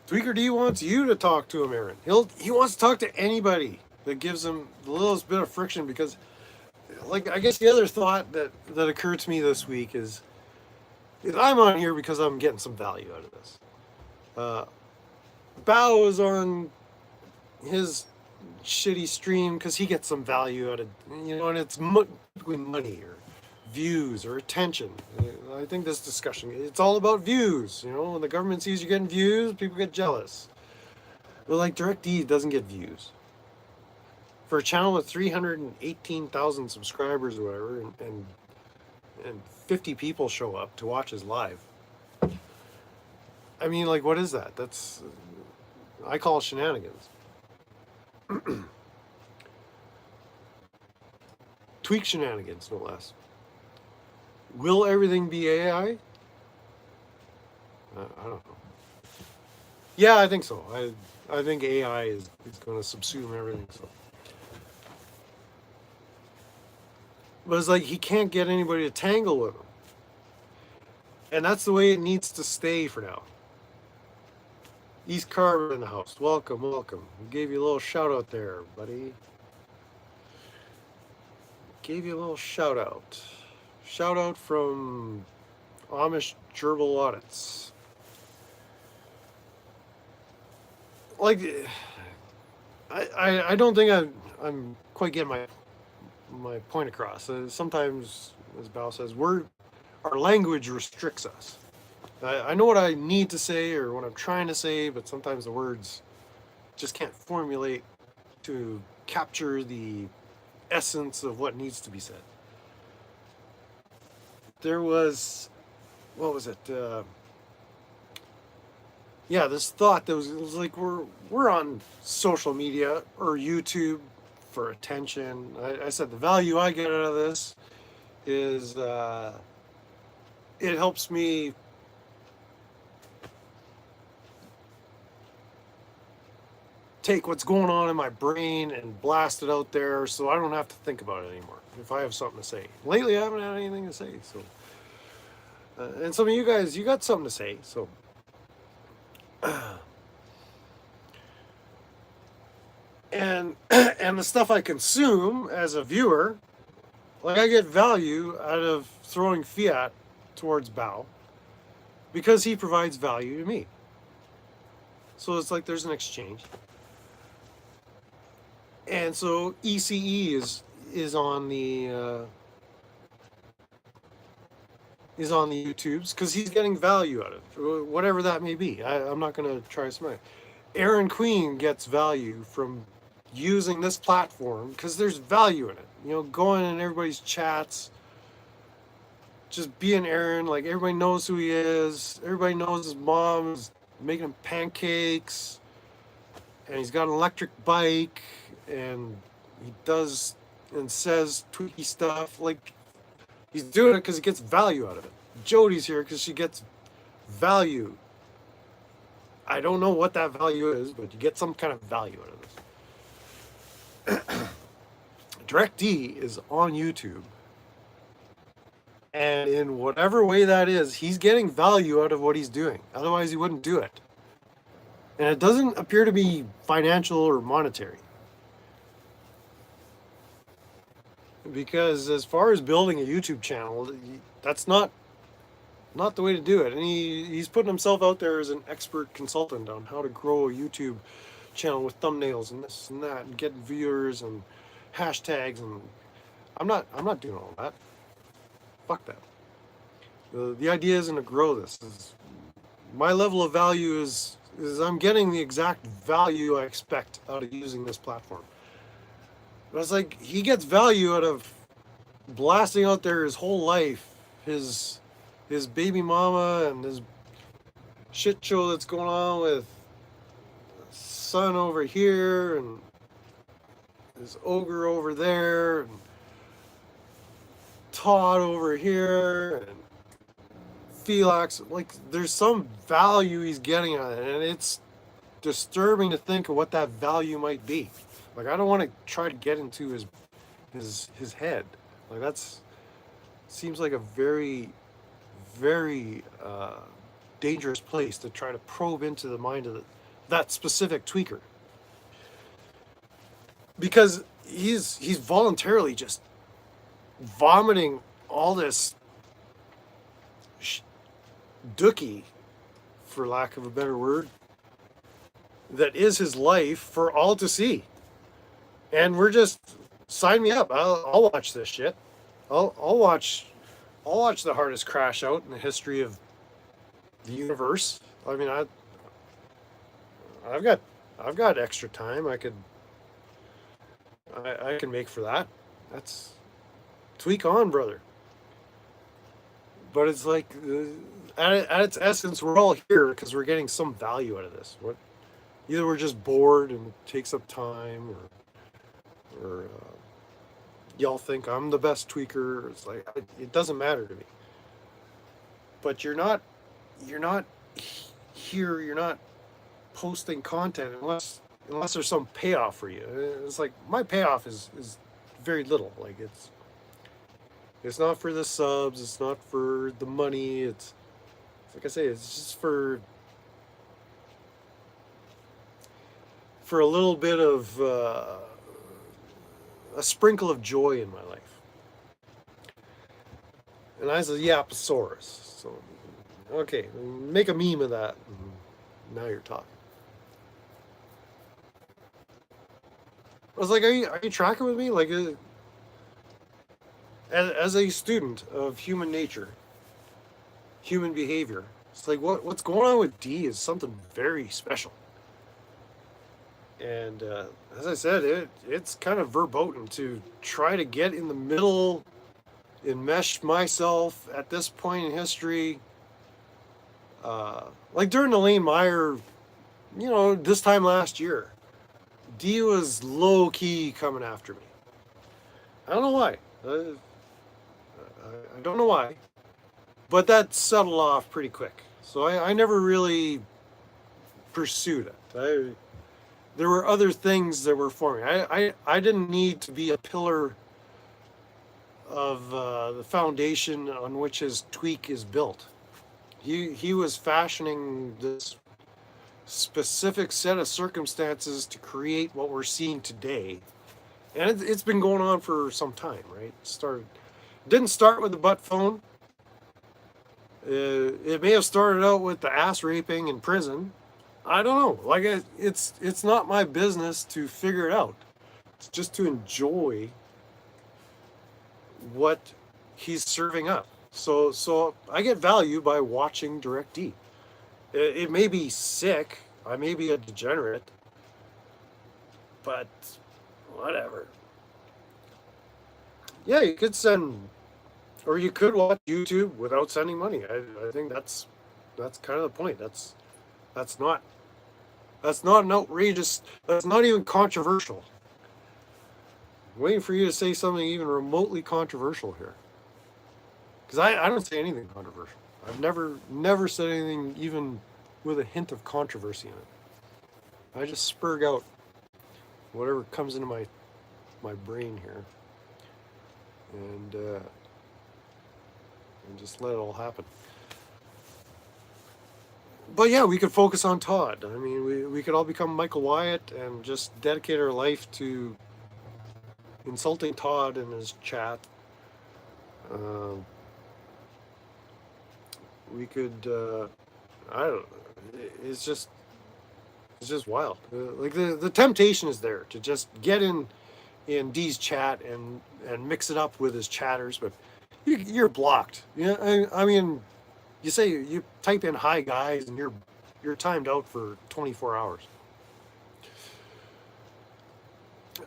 Tweaker D wants you to talk to him, Aaron. He wants to talk to anybody that gives him the littlest bit of friction, because, like, I guess the other thought that occurred to me this week is I'm on here because I'm getting some value out of this. Bao is on his shitty stream because he gets some value out of, and it's money or views or attention. I think this discussion, it's all about views. When the government sees you're getting views, people get jealous. But like DirectD doesn't get views. For a channel with 318,000 subscribers or whatever, and 50 people show up to watch his live. I mean, like, what is that? I call it shenanigans. Tweak shenanigans, no less. Will everything be AI? I don't know. Yeah, I think so. I think AI is going to subsume everything. So, but it's like he can't get anybody to tangle with him, and that's the way it needs to stay for now. East Carver in the house. Welcome, welcome. We gave you a little shout out there, buddy. Gave you a little shout out. Shout out from Amish Gerbil Audits. Like, I don't think I'm quite getting my point across. Sometimes, as Bao says, our language restricts us. I know what I need to say or what I'm trying to say, but sometimes the words just can't formulate to capture the essence of what needs to be said. There was, what was it? This thought that was like we're on social media or YouTube for attention. I said the value I get out of this is it helps me take what's going on in my brain and blast it out there so I don't have to think about it anymore if I have something to say. Lately, I haven't had anything to say, so. And some of you guys, you got something to say, so. And the stuff I consume as a viewer, like I get value out of throwing fiat towards Bao because he provides value to me. So it's like there's an exchange. And so ECE is on the YouTubes because he's getting value out of it, whatever that may be. I'm not going to try to smile. Aaron Queen gets value from using this platform because there's value in it. Going in everybody's chats, just being Aaron, like everybody knows who he is. Everybody knows his mom is making him pancakes, and he's got an electric bike, and he does and says tweaky stuff. Like, he's doing it because he gets value out of it. Jody's here because she gets value. I don't know what that value is, but you get some kind of value out of this. DirectD is on YouTube. And in whatever way that is, he's getting value out of what he's doing. Otherwise, he wouldn't do it. And it doesn't appear to be financial or monetary. Because as far as building a YouTube channel, that's not the way to do it. And he's putting himself out there as an expert consultant on how to grow a YouTube channel with thumbnails and this and that and get viewers and hashtags, and I'm not doing all that. Fuck that. The idea isn't to grow this. My level of value is I'm getting the exact value I expect out of using this platform. But it's like he gets value out of blasting out there his whole life, his baby mama and his shit show that's going on with son over here and his ogre over there and Todd over here and Felix. Like, there's some value he's getting out of it, and it's disturbing to think of what that value might be. Like, I don't want to try to get into his head. Like, that's seems like a very, very dangerous place to try to probe into the mind of that specific tweaker, because he's voluntarily just vomiting all this dookie, for lack of a better word, that is his life for all to see. And we're just, sign me up. I'll watch this shit. I'll watch I'll watch the hardest crash out in the history of the universe. I mean, I've got I've got extra time. I can make for that. That's tweak on, brother. But it's like, at its essence, we're all here because we're getting some value out of this. What Either we're just bored and it takes up time, or y'all think I'm the best tweaker. It's like it doesn't matter to me. But you're not here. You're not posting content unless there's some payoff for you. It's like my payoff is very little. Like it's not for the subs. It's not for the money. It's like I say. It's just for a little bit of a sprinkle of joy in my life. And I was a Yaposaurus. So okay, make a meme of that. Now you're talking. I was like, are you tracking with me? Like, as a student of human nature, human behavior, it's like what's going on with D is something very special. And as I said, it's kind of verboten to try to get in the middle, enmesh myself at this point in history. Like during the Lane Meyer, this time last year, D was low key coming after me. I don't know why. I don't know why. But that settled off pretty quick. So I never really pursued it. There were other things that were for me. I didn't need to be a pillar of the foundation on which his tweak is built. He was fashioning this specific set of circumstances to create what we're seeing today. And it's been going on for some time, right? Didn't start with the butt phone. It may have started out with the ass raping in prison. I don't know. Like it's not my business to figure it out. It's just to enjoy what he's serving up. So I get value by watching Direct D. It may be sick. I may be a degenerate, but whatever. Yeah, you could send, or you could watch YouTube without sending money. I think that's kind of the point. That's not an outrageous. That's not even controversial. I'm waiting for you to say something even remotely controversial here, because I don't say anything controversial. I've never said anything even with a hint of controversy in it. I just spurg out whatever comes into my brain here, and just let it all happen. But yeah, we could focus on Todd. I mean, we could all become Michael Wyatt and just dedicate our life to insulting Todd in his chat. We could, I don't. It's just wild. Like the temptation is there to just get in D's chat and mix it up with his chatters, but you're blocked. Yeah, I mean, you say you type in "hi guys" and you're timed out for 24 hours.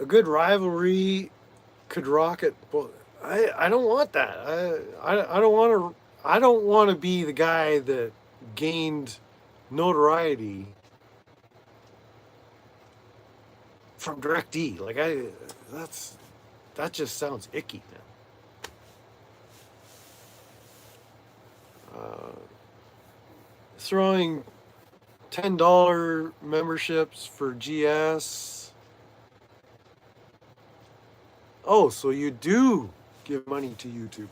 A good rivalry could rocket, but I don't want that. I don't want to be the guy that gained notoriety from Direct D. Like that just sounds icky, man. Throwing $10 memberships for GS. Oh, so you do give money to YouTubers.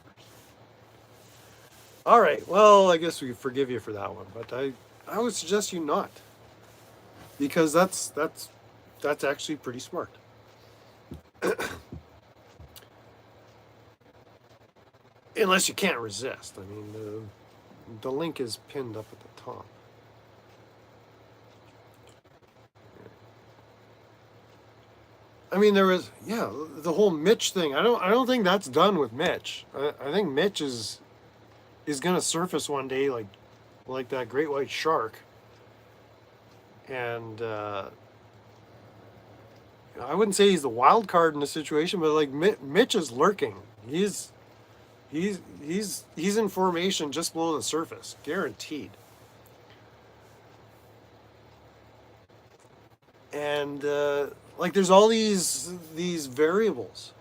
All right, well, I guess we forgive you for that one, but I would suggest you not, because that's actually pretty smart. Unless you can't resist. I mean, the link is pinned up at the top. I mean, there was the whole Mitch thing. I don't think that's done with Mitch. I think Mitch is is gonna surface one day, like that great white shark, and I wouldn't say he's the wild card in the situation, but like Mitch is lurking. He's in formation just below the surface, guaranteed. And like there's all these variables,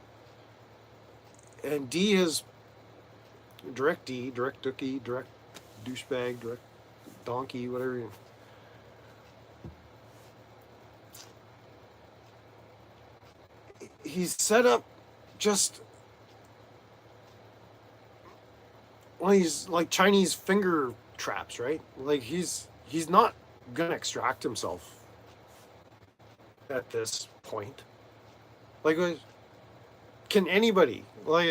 and D has direct D, direct dookie, direct douchebag, direct donkey, whatever. He's set up just one of these like Chinese finger traps, right? Like he's not gonna extract himself at this point. Like, can anybody like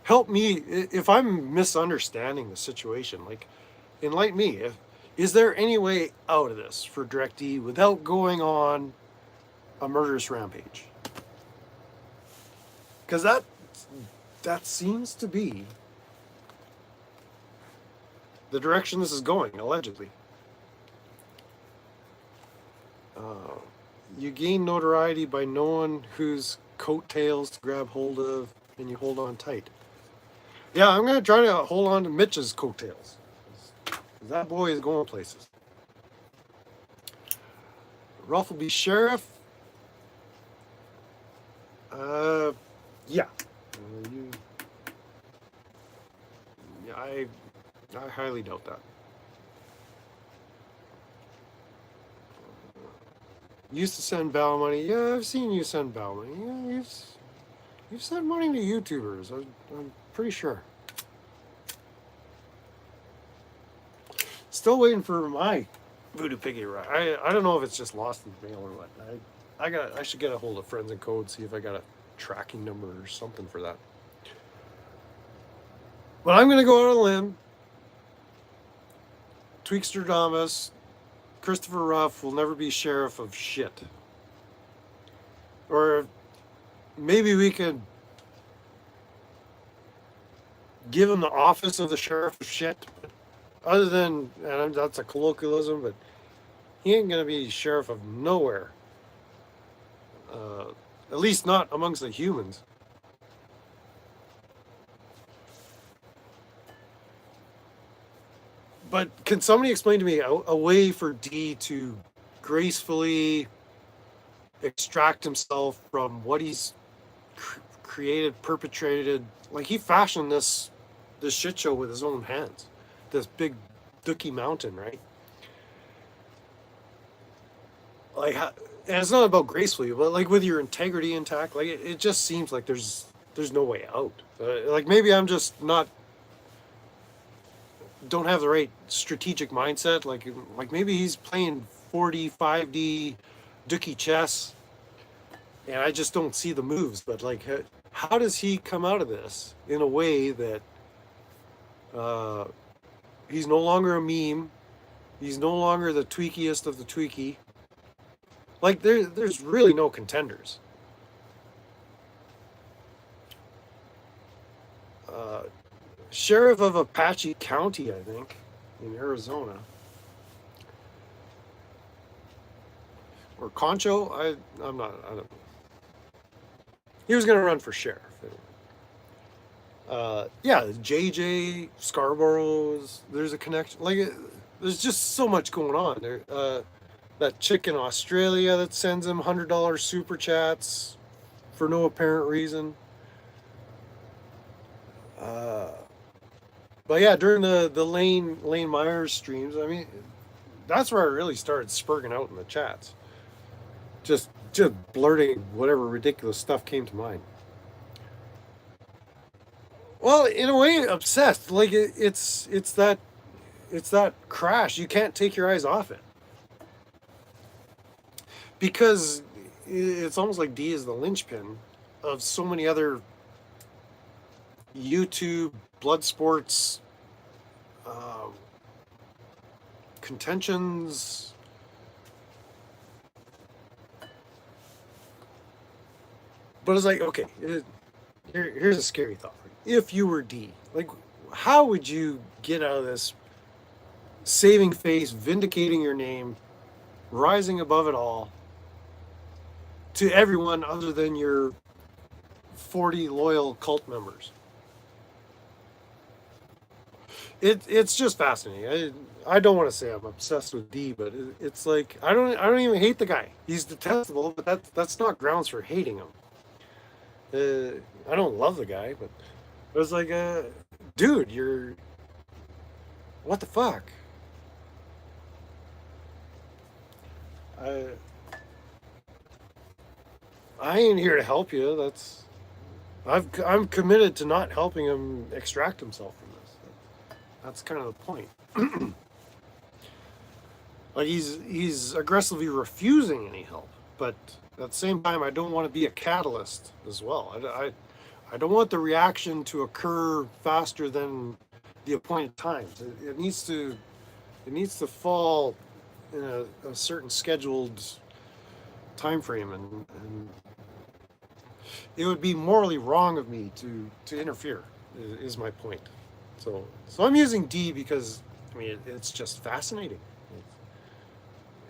help me if I'm misunderstanding the situation? Like, enlighten me. Is there any way out of this for DirectD without going on a murderous rampage? Because that seems to be the direction this is going, allegedly. You gain notoriety by knowing whose coattails to grab hold of, and you hold on tight. Yeah, I'm going to try to hold on to Mitch's coattails. That boy is going places. Ruffleby Sheriff. Yeah. I highly doubt that. Used to send bow money. Yeah, I've seen you send bow money. Yeah, you've sent money to YouTubers. I'm pretty sure. Still waiting for my Voodoo Piggy ride. I don't know if it's just lost in the mail or what. I should get a hold of Friends and Code, see if I got a tracking number or something for that. But I'm gonna go out on a limb. Tweakster Christopher Ruff will never be sheriff of shit. Or maybe we could give him the office of the sheriff of shit. Other than, and that's a colloquialism, but he ain't gonna be sheriff of nowhere. At least not amongst the humans. But can somebody explain to me a way for D to gracefully extract himself from what he's created, perpetrated? Like he fashioned this shit show with his own hands. This big Dookie Mountain, right? Like, and it's not about gracefully, but like with your integrity intact. Like it just seems like there's no way out. Like maybe I'm just don't have the right strategic mindset. Like maybe he's playing 45D Dookie chess, and I just don't see the moves. But like, how does he come out of this in a way that he's no longer a meme, he's no longer the tweakiest of the tweaky? Like there's really no contenders. Sheriff of Apache County, I think, in Arizona. Or Concho, I'm not, I don't. He was gonna run for sheriff. Yeah, JJ Scarborough's. There's a connection. Like, there's just so much going on there. That chick in Australia that sends him $100 super chats for no apparent reason. But yeah, during the Lane Myers streams, I mean, that's where I really started spurging out in the chats. Just blurting whatever ridiculous stuff came to mind. Well, in a way, obsessed. Like it's that crash. You can't take your eyes off it because it's almost like D is the linchpin of so many other YouTube blood sports contentions. But it's like, okay, here's a scary thought. If you were D, like, how would you get out of this saving face, vindicating your name, rising above it all to everyone other than your 40 loyal cult members? It's just fascinating. I don't want to say I'm obsessed with D, but it's like I don't even hate the guy. He's detestable, but that's not grounds for hating him. I don't love the guy, but it was like, dude, you're what the fuck? I I ain't here to help you. I'm committed to not helping him extract himself from this. That's kind of the point. Like he's aggressively refusing any help, but at the same time, I don't want to be a catalyst as well. I don't want the reaction to occur faster than the appointed times. It needs to fall in a certain scheduled time frame, and it would be morally wrong of me to interfere. Is my point. So I'm using D because I mean it's just fascinating.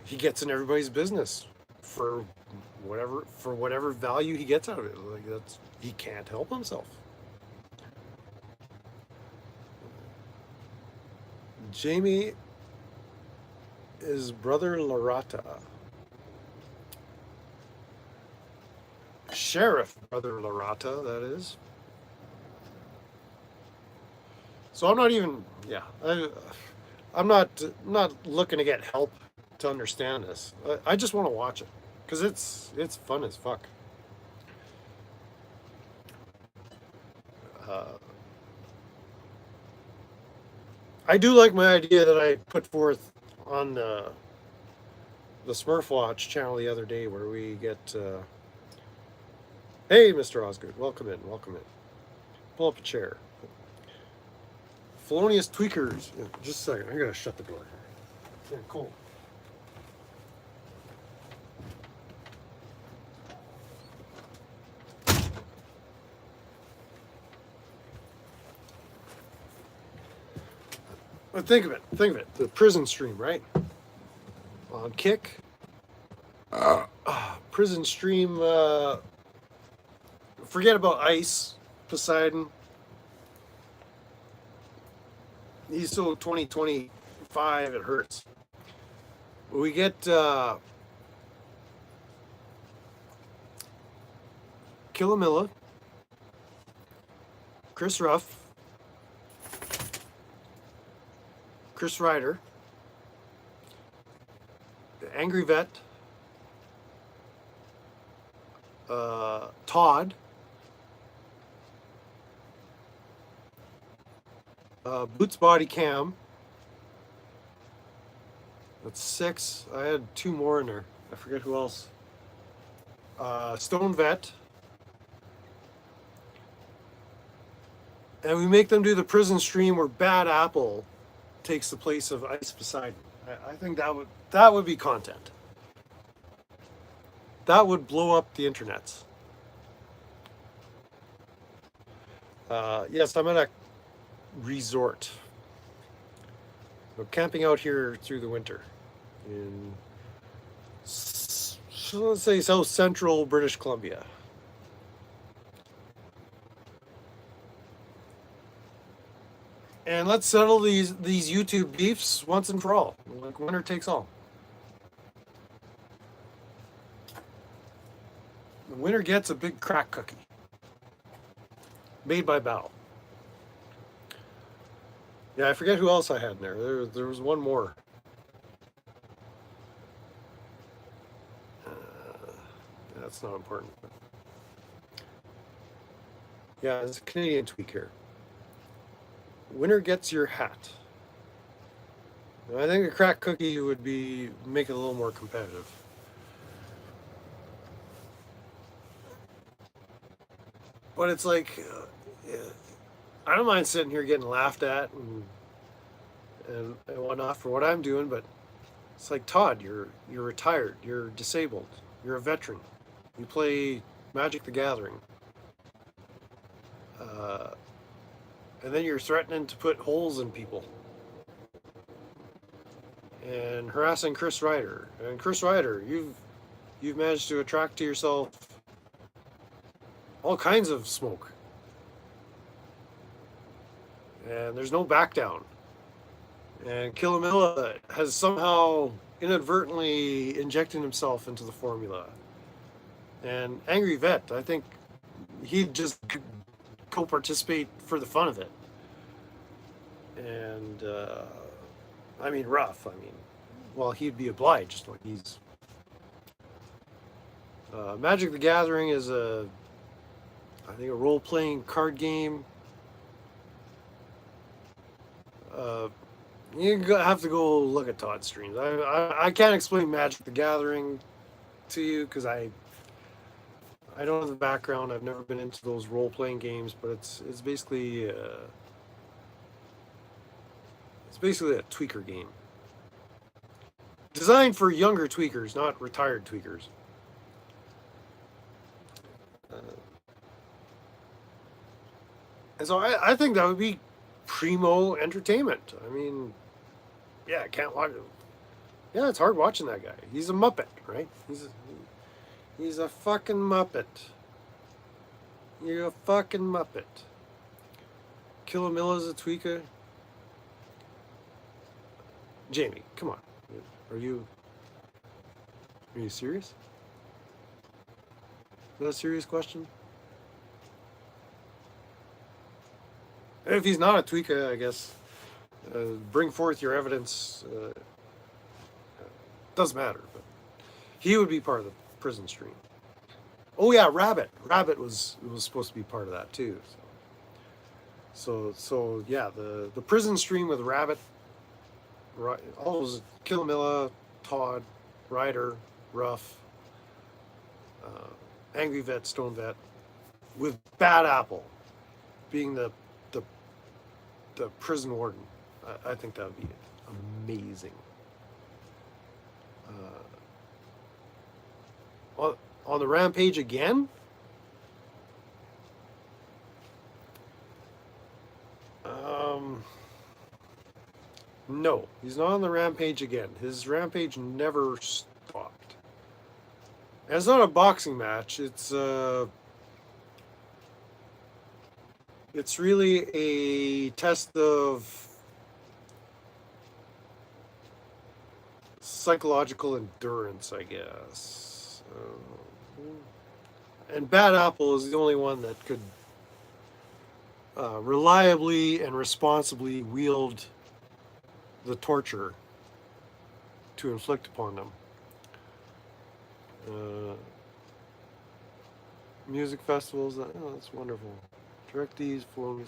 He gets in everybody's business for whatever value he gets out of it. Like he can't help himself. Jamie is brother Larata. Sheriff brother Larata, that is. So I'm not even I'm not looking to get help to understand this. I just want to watch it because it's fun as fuck. Uh, I do like my idea that I put forth on the Smurf Watch channel the other day, where we get, hey, Mr. Osgood, welcome in, welcome in. Pull up a chair. Felonious Tweakers. Yeah, just a second, I gotta shut the door. Yeah, cool. But think of it. The prison stream, right? On Kick. Prison stream. Forget about Ice, Poseidon. He's so 2025. It hurts. We get Killamilla, Chris Ruff, Chris Ryder, Angry Vet, Todd, Boots Body Cam. That's 6. I had 2 more in there. I forget who else. Stone Vet. And we make them do the prison stream where Bad Apple takes the place of Ice Poseidon. I think that would be content. That would blow up the internets. Yes, I'm at a resort. We're camping out here through the winter in, let's say, South Central British Columbia. And let's settle these YouTube beefs once and for all. Like winner takes all. The winner gets a big crack cookie. Made by Bao. Yeah, I forget who else I had in there. There was one more. That's not important. Yeah, it's a Canadian tweak here. Winner gets your hat. I think a crack cookie would make it a little more competitive. But it's like, I don't mind sitting here getting laughed at and whatnot for what I'm doing, but it's like, Todd, you're retired, you're disabled, you're a veteran, you play Magic the Gathering. and then you're threatening to put holes in people and harassing Chris Ryder. And Chris Ryder, you've managed to attract to yourself all kinds of smoke, and there's no back down. And Killamilla has somehow inadvertently injected himself into the formula. And Angry Vet, I think he'd just co-participate for the fun of it. And I mean, rough. I mean, well, he'd be obliged. Like he's Magic the Gathering is I think a role-playing card game. You have to go look at Todd's streams. I can't explain Magic the Gathering to you because I don't have the background. I've never been into those role-playing games, but it's basically a tweaker game designed for younger tweakers, not retired tweakers. And so I think that would be primo entertainment. I mean, yeah, I can't watch it. Yeah, it's hard watching that guy. He's a Muppet, right? He's a fucking Muppet. You're a fucking Muppet. Killamilla's a tweaker. Jamie, come on. Are you serious? Is that a serious question? If he's not a tweaker, I guess bring forth your evidence. Doesn't matter, but he would be part of the prison stream. Oh yeah, Rabbit. Rabbit was supposed to be part of that too. So yeah, the prison stream with Rabbit, right? All those Killamilla, Todd, Ryder, Ruff, Angry Vet, Stone Vet, with Bad Apple being the prison warden. I think that would be amazing. On the rampage again? No, he's not on the rampage again. His rampage never stopped. And it's not a boxing match. It's really a test of psychological endurance, I guess. And Bad Apple is the only one that could reliably and responsibly wield the torture to inflict upon them. Music festivals, that's wonderful. Direct these for.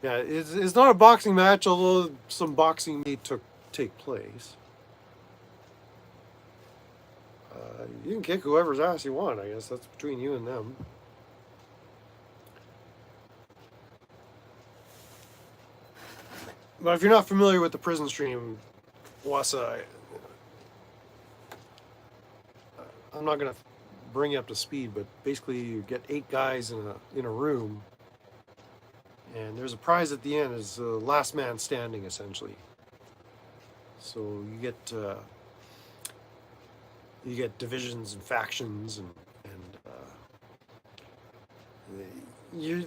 Yeah, it's not a boxing match, although some boxing may take place. You can kick whoever's ass you want, I guess. That's between you and them. But if you're not familiar with the prison stream, Wasa, I'm not going to bring you up to speed, but basically you get 8 guys in a room, and there's a prize at the end. Is last man standing, essentially. So you get divisions and factions, and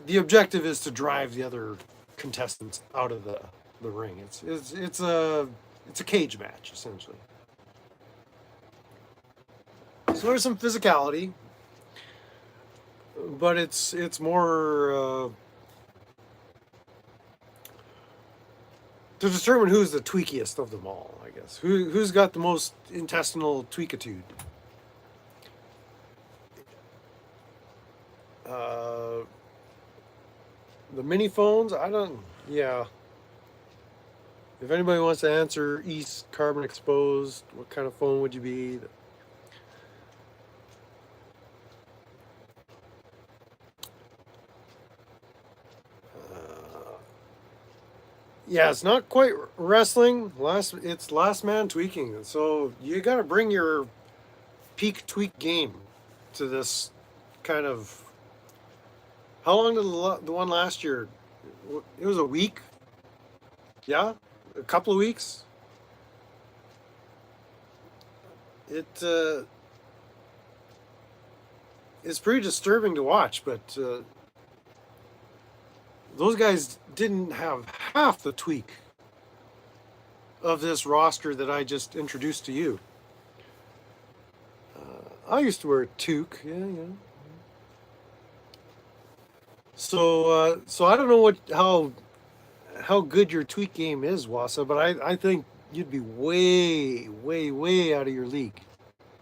the objective is to drive the other contestants out of the ring. It's a cage match, essentially. So there's some physicality, but it's more to determine who's the tweakiest of them all, I guess. Who's got the most intestinal tweakitude? The mini phones, yeah. If anybody wants to answer, East carbon exposed, what kind of phone would you be? Yeah, it's not quite wrestling. It's last man tweaking. So you got to bring your peak tweak game to this kind of How long did the one last year? It was a week. Yeah, a couple of weeks. It it's pretty disturbing to watch, but those guys didn't have half the tweak of this roster that I just introduced to you. I used to wear a toque, yeah. So I don't know how good your tweak game is, Wassa, but I think you'd be way, way, way out of your league,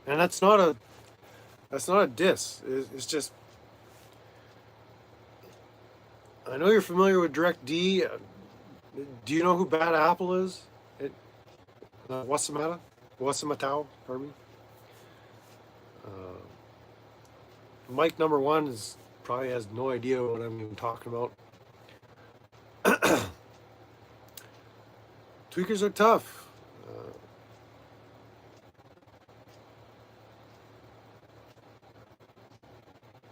and that's not a diss. It's just I know you're familiar with Direct D. Do you know who Bad Apple is? It, Wasamata, Wasamatau, pardon me. Uh, Mike number one is probably has no idea what I'm even talking about. Tweakers are tough.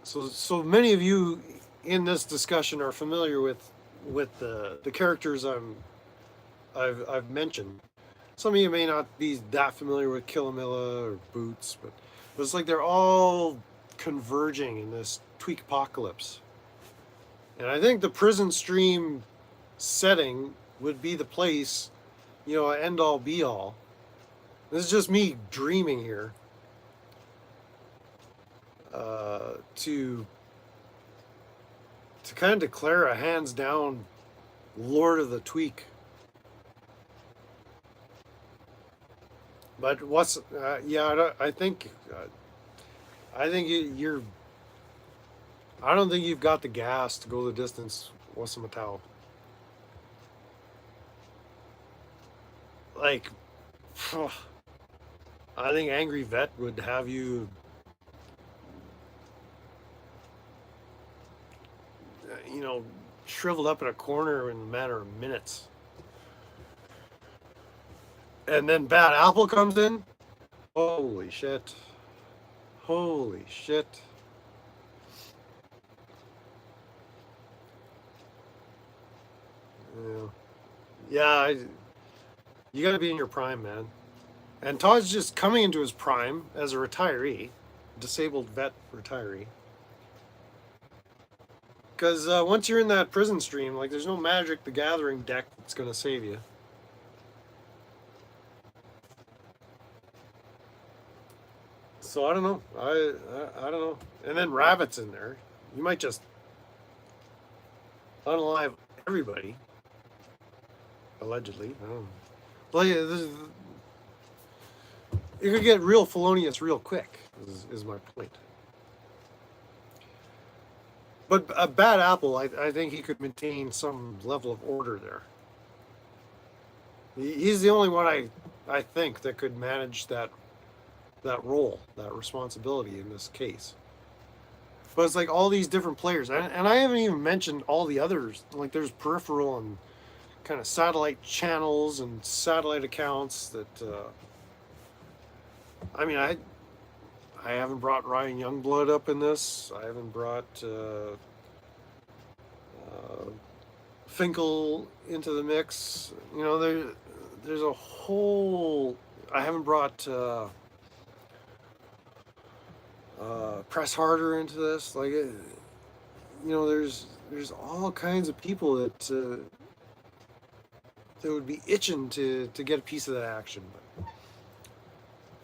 So many of you in this discussion are familiar with the characters I've mentioned. Some of you may not be that familiar with Killamilla or Boots, but it's like they're all converging in this tweak apocalypse. And I think the prison stream setting would be the place, end all be all. This is just me dreaming here. To kind of declare a hands down Lord of the Tweak. But I think you're. I don't think you've got the gas to go the distance. Wasamatau. Like, I think Angry Vet would have you. Shriveled up in a corner in a matter of minutes. And then Bad Apple comes in. Holy shit. Holy shit. Yeah, you gotta be in your prime, man. And Todd's just coming into his prime as a retiree, disabled vet retiree. Because once you're in that prison stream, like there's no Magic the Gathering deck that's gonna save you. So I don't know. I don't know. And then Rabbit's in there. You might just unalive everybody. Allegedly. I don't know. Like, it could get real felonious real quick, is my point. But a Bad Apple, I think he could maintain some level of order there. He's the only one I think that could manage that role, that responsibility in this case. But it's like all these different players, and I haven't even mentioned all the others. Like there's peripheral and kind of satellite channels and satellite accounts that. I haven't brought Ryan Youngblood up in this. I haven't brought Finkel into the mix. There's a whole. I haven't brought Press Harder into this. Like, there's all kinds of people that would be itching to get a piece of that action.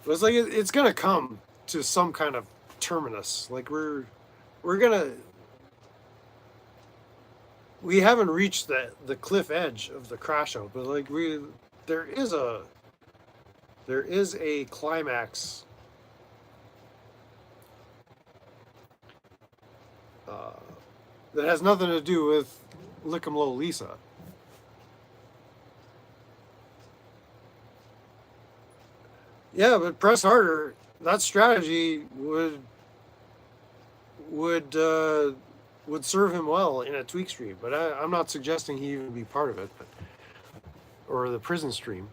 But it's like it's gonna come to some kind of terminus. Like we haven't reached the cliff edge of the crash out, but like there is a climax that has nothing to do with Lick'em Low Lisa. Yeah, but Press Harder, that strategy would serve him well in a tweak stream. But I'm not suggesting he even be part of it, or the prison stream.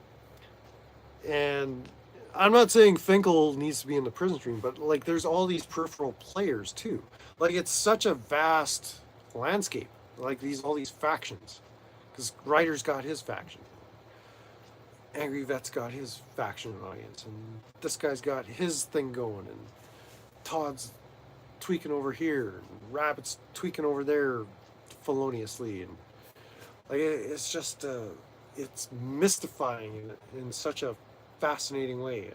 And I'm not saying Finkel needs to be in the prison stream, but like there's all these peripheral players too. Like it's such a vast landscape, like all these factions, because Ryder's got his faction, Angry Vet's got his faction audience, and this guy's got his thing going, and Todd's tweaking over here, and Rabbit's tweaking over there feloniously, and like it's just it's mystifying in such a fascinating way.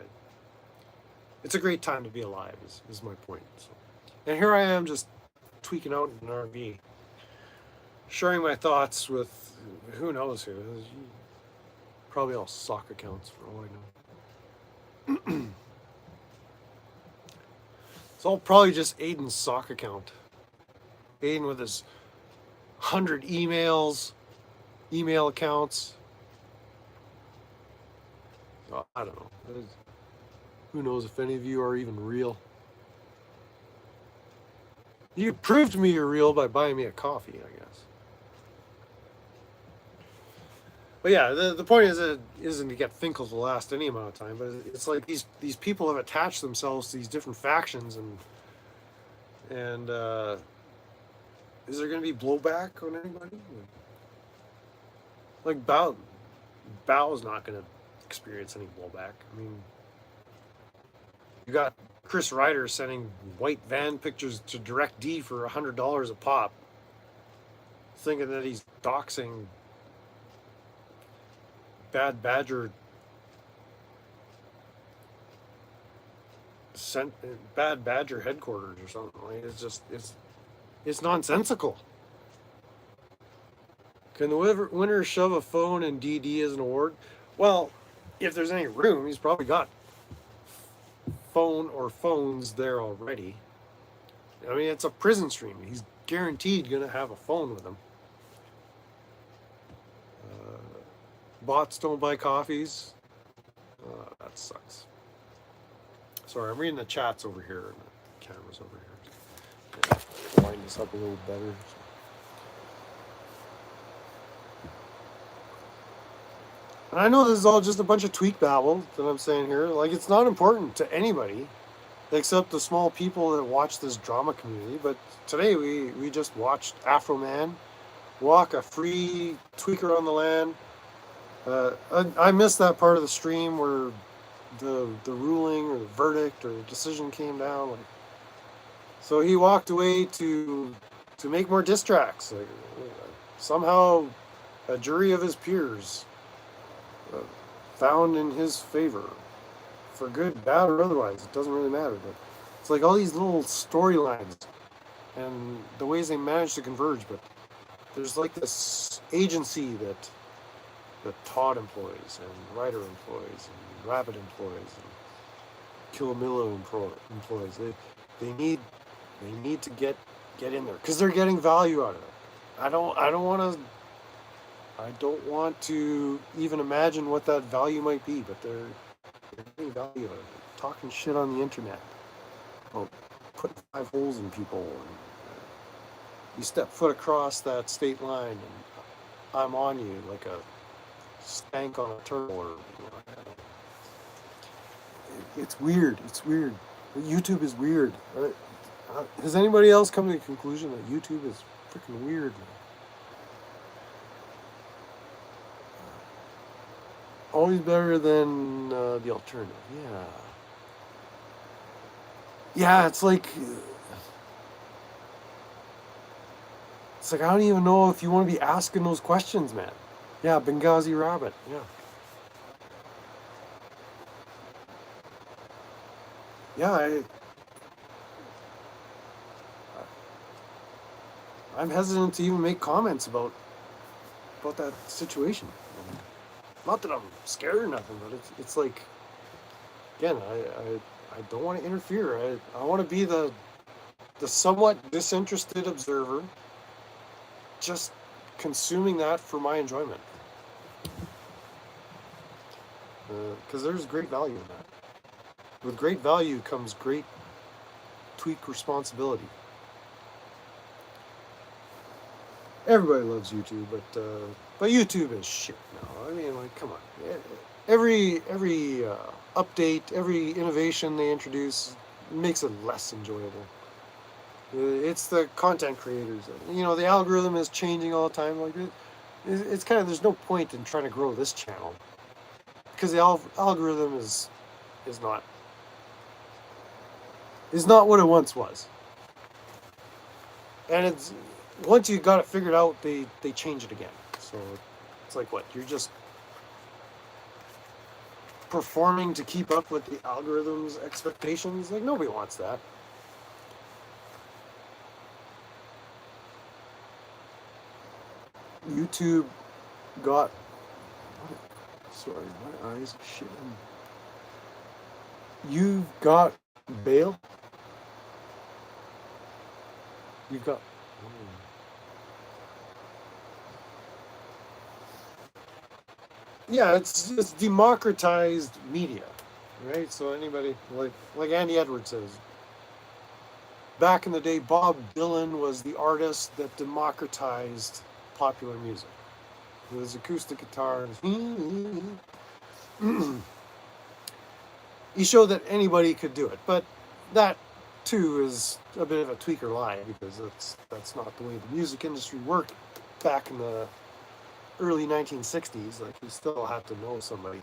It's a great time to be alive, is my point. So, and here I am just tweaking out in an RV, sharing my thoughts with who knows who. Probably all sock accounts for all I know. It's all probably just Aiden's sock account. Aiden with his 100 email accounts. I don't know. Who knows if any of you are even real. You could prove to me you're real by buying me a coffee, I guess. But yeah, the point isn't to get Finkel to last any amount of time, but it's like these people have attached themselves to these different factions, and is there going to be blowback on anybody? Like Bao's not going to experience any blowback. I mean, you got Chris Ryder sending white van pictures to DirectD for $100 a pop, thinking that he's doxing Bad Badger headquarters or something. Like, it's nonsensical. Can the winner shove a phone in DD as an award? Well, if there's any room, he's probably got phone or phones there already. I mean, it's a prison stream. He's guaranteed going to have a phone with him. Bots don't buy coffees. That sucks. Sorry, I'm reading the chats over here and the camera's over here. Yeah, line this up a little better. And I know this is all just a bunch of tweak babble that I'm saying here. Like, it's not important to anybody except the small people that watch this drama community. But today we just watched Afro Man walk a free tweaker on the land. I missed that part of the stream where the ruling or the verdict or the decision came down. Like, so he walked away to make more diss tracks. Like, somehow a jury of his peers found in his favor, for good, bad, or otherwise. It doesn't really matter. But it's like all these little storylines and the ways they manage to converge. But there's like this agency that Todd employs and Ryder employs and Rabbit employs and Killamillo employs. They need to get in there because they're getting value out of it. I don't want to even imagine what that value might be, but they're getting value out of it. Talking shit on the internet about putting 5 holes in people, and you step foot across that state line and I'm on you like a stank on a turtle, or it's weird. YouTube is weird. Has anybody else come to the conclusion that YouTube is freaking weird? Always better than the alternative. Yeah, it's like I don't even know if you want to be asking those questions, man. Yeah, Benghazi Rabbit. Yeah. Yeah, I'm hesitant to even make comments about that situation. Not that I'm scared or nothing, but it's like, again, I don't want to interfere. I want to be the somewhat disinterested observer, just consuming that for my enjoyment. Because there's great value in that. With great value comes great tweak responsibility. Everybody loves YouTube, but YouTube is shit now. I mean, like, come on. Every update, every innovation they introduce makes it less enjoyable. It's the content creators. You know, the algorithm is changing all the time. Like it's kind of, there's no point in trying to grow this channel because the algorithm is not what it once was. And it's, once you got it figured out, they change it again. So it's like, what, you're just performing to keep up with the algorithm's expectations? Like, nobody wants that. YouTube got, sorry, my eyes are shitting. You've got bail. You've got. Yeah, it's democratized media, right? So anybody, like Andy Edwards says, back in the day, Bob Dylan was the artist that democratized popular music with his acoustic guitar. He showed that anybody could do it, but that too is a bit of a tweaker lie because that's not the way the music industry worked back in the early 1960s. Like, you still have to know somebody.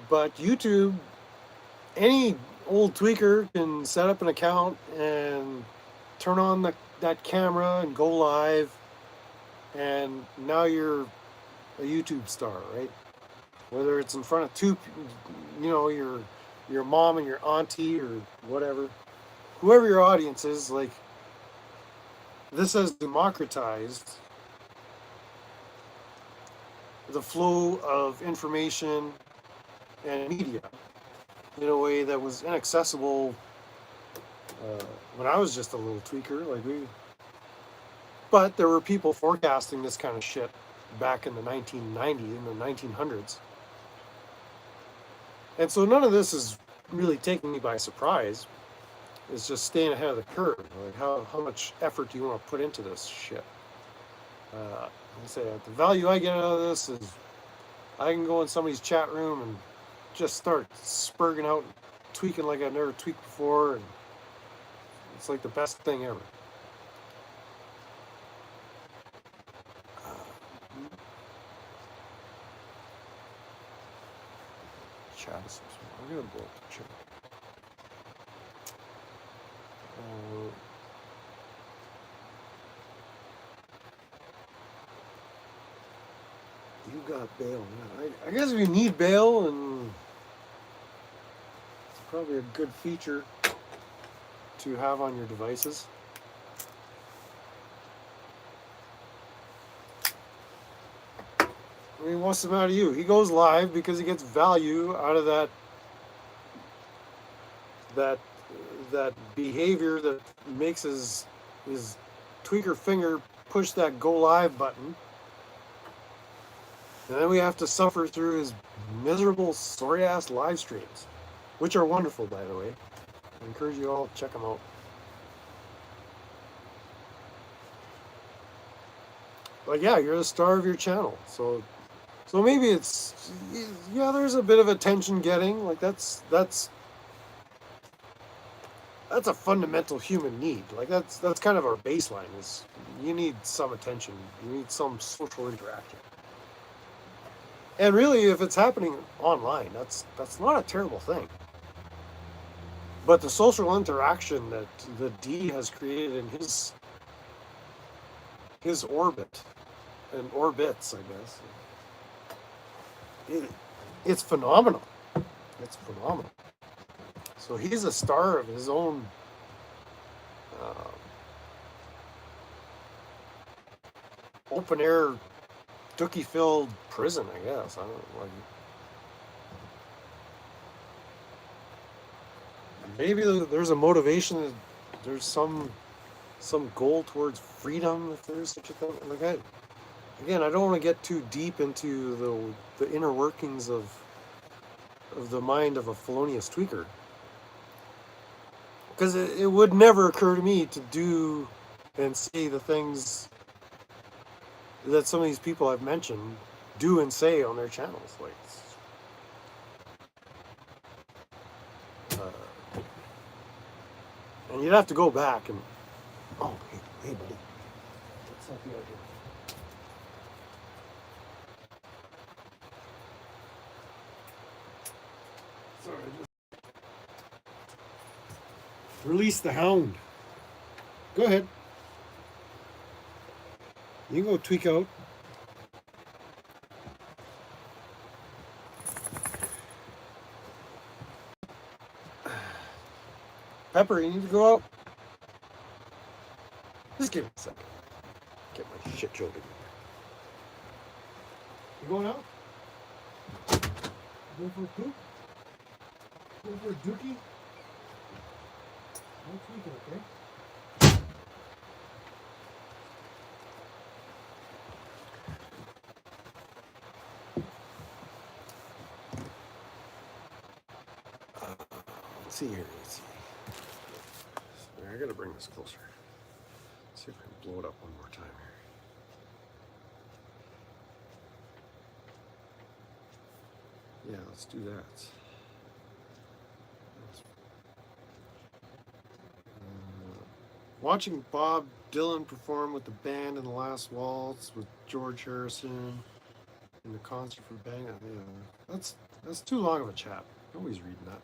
But YouTube, any old tweaker can set up an account and turn on that camera and go live, and now you're a YouTube star, right? Whether it's in front of two, you know, your mom and your auntie or whatever, whoever your audience is, like, this has democratized the flow of information and media in a way that was inaccessible when I was just a little tweaker. But there were people forecasting this kind of shit back in the 1990s, in the 1900s. And so none of this is really taking me by surprise. It's just staying ahead of the curve. Like, how much effort do you want to put into this shit? I say the value I get out of this is I can go in somebody's chat room and just start spurging out, tweaking like I've never tweaked before, and it's like the best thing ever. Chat is so small. I'm gonna blow up the chat. You got bail. Yeah, I guess if you need bail, and it's probably a good feature to have on your devices. I mean, what's the matter with you? He goes live because he gets value out of that behavior that makes his tweaker finger push that go live button. And then we have to suffer through his miserable, sorry-ass live streams, which are wonderful, by the way. I encourage you all to check them out. But yeah, you're the star of your channel, so maybe it's, yeah, there's a bit of attention getting. Like, that's a fundamental human need. Like, that's kind of our baseline, is you need some attention, you need some social interaction. And really, if it's happening online, that's not a terrible thing. But the social interaction that the D has created in his orbit, and orbits, I guess, it's phenomenal. It's phenomenal. So he's a star of his own open air, dookie filled prison, I guess. I don't know. Like, maybe there's a motivation. That there's some goal towards freedom, if there's such a thing. Like, again, I don't want to get too deep into the inner workings of the mind of a felonious tweaker, because it would never occur to me to do and say the things that some of these people I've mentioned do and say on their channels. Like, And you'd have to go back and, oh, hey buddy. Let's help you out here. Sorry, just release the hound. Go ahead. You can go tweak out. Pepper, you need to go out. Just give me a second. Get my shit show together. You going out? Going for a poop? Going for a dookie? No tweaking, okay? Let's see here. Let's see. I gotta bring this closer. Let's see if I can blow it up one more time here. Yeah, let's do that. Watching Bob Dylan perform with the band in the last waltz with George Harrison in the concert for Bang. Yeah, that's too long of a chat. Nobody's reading that.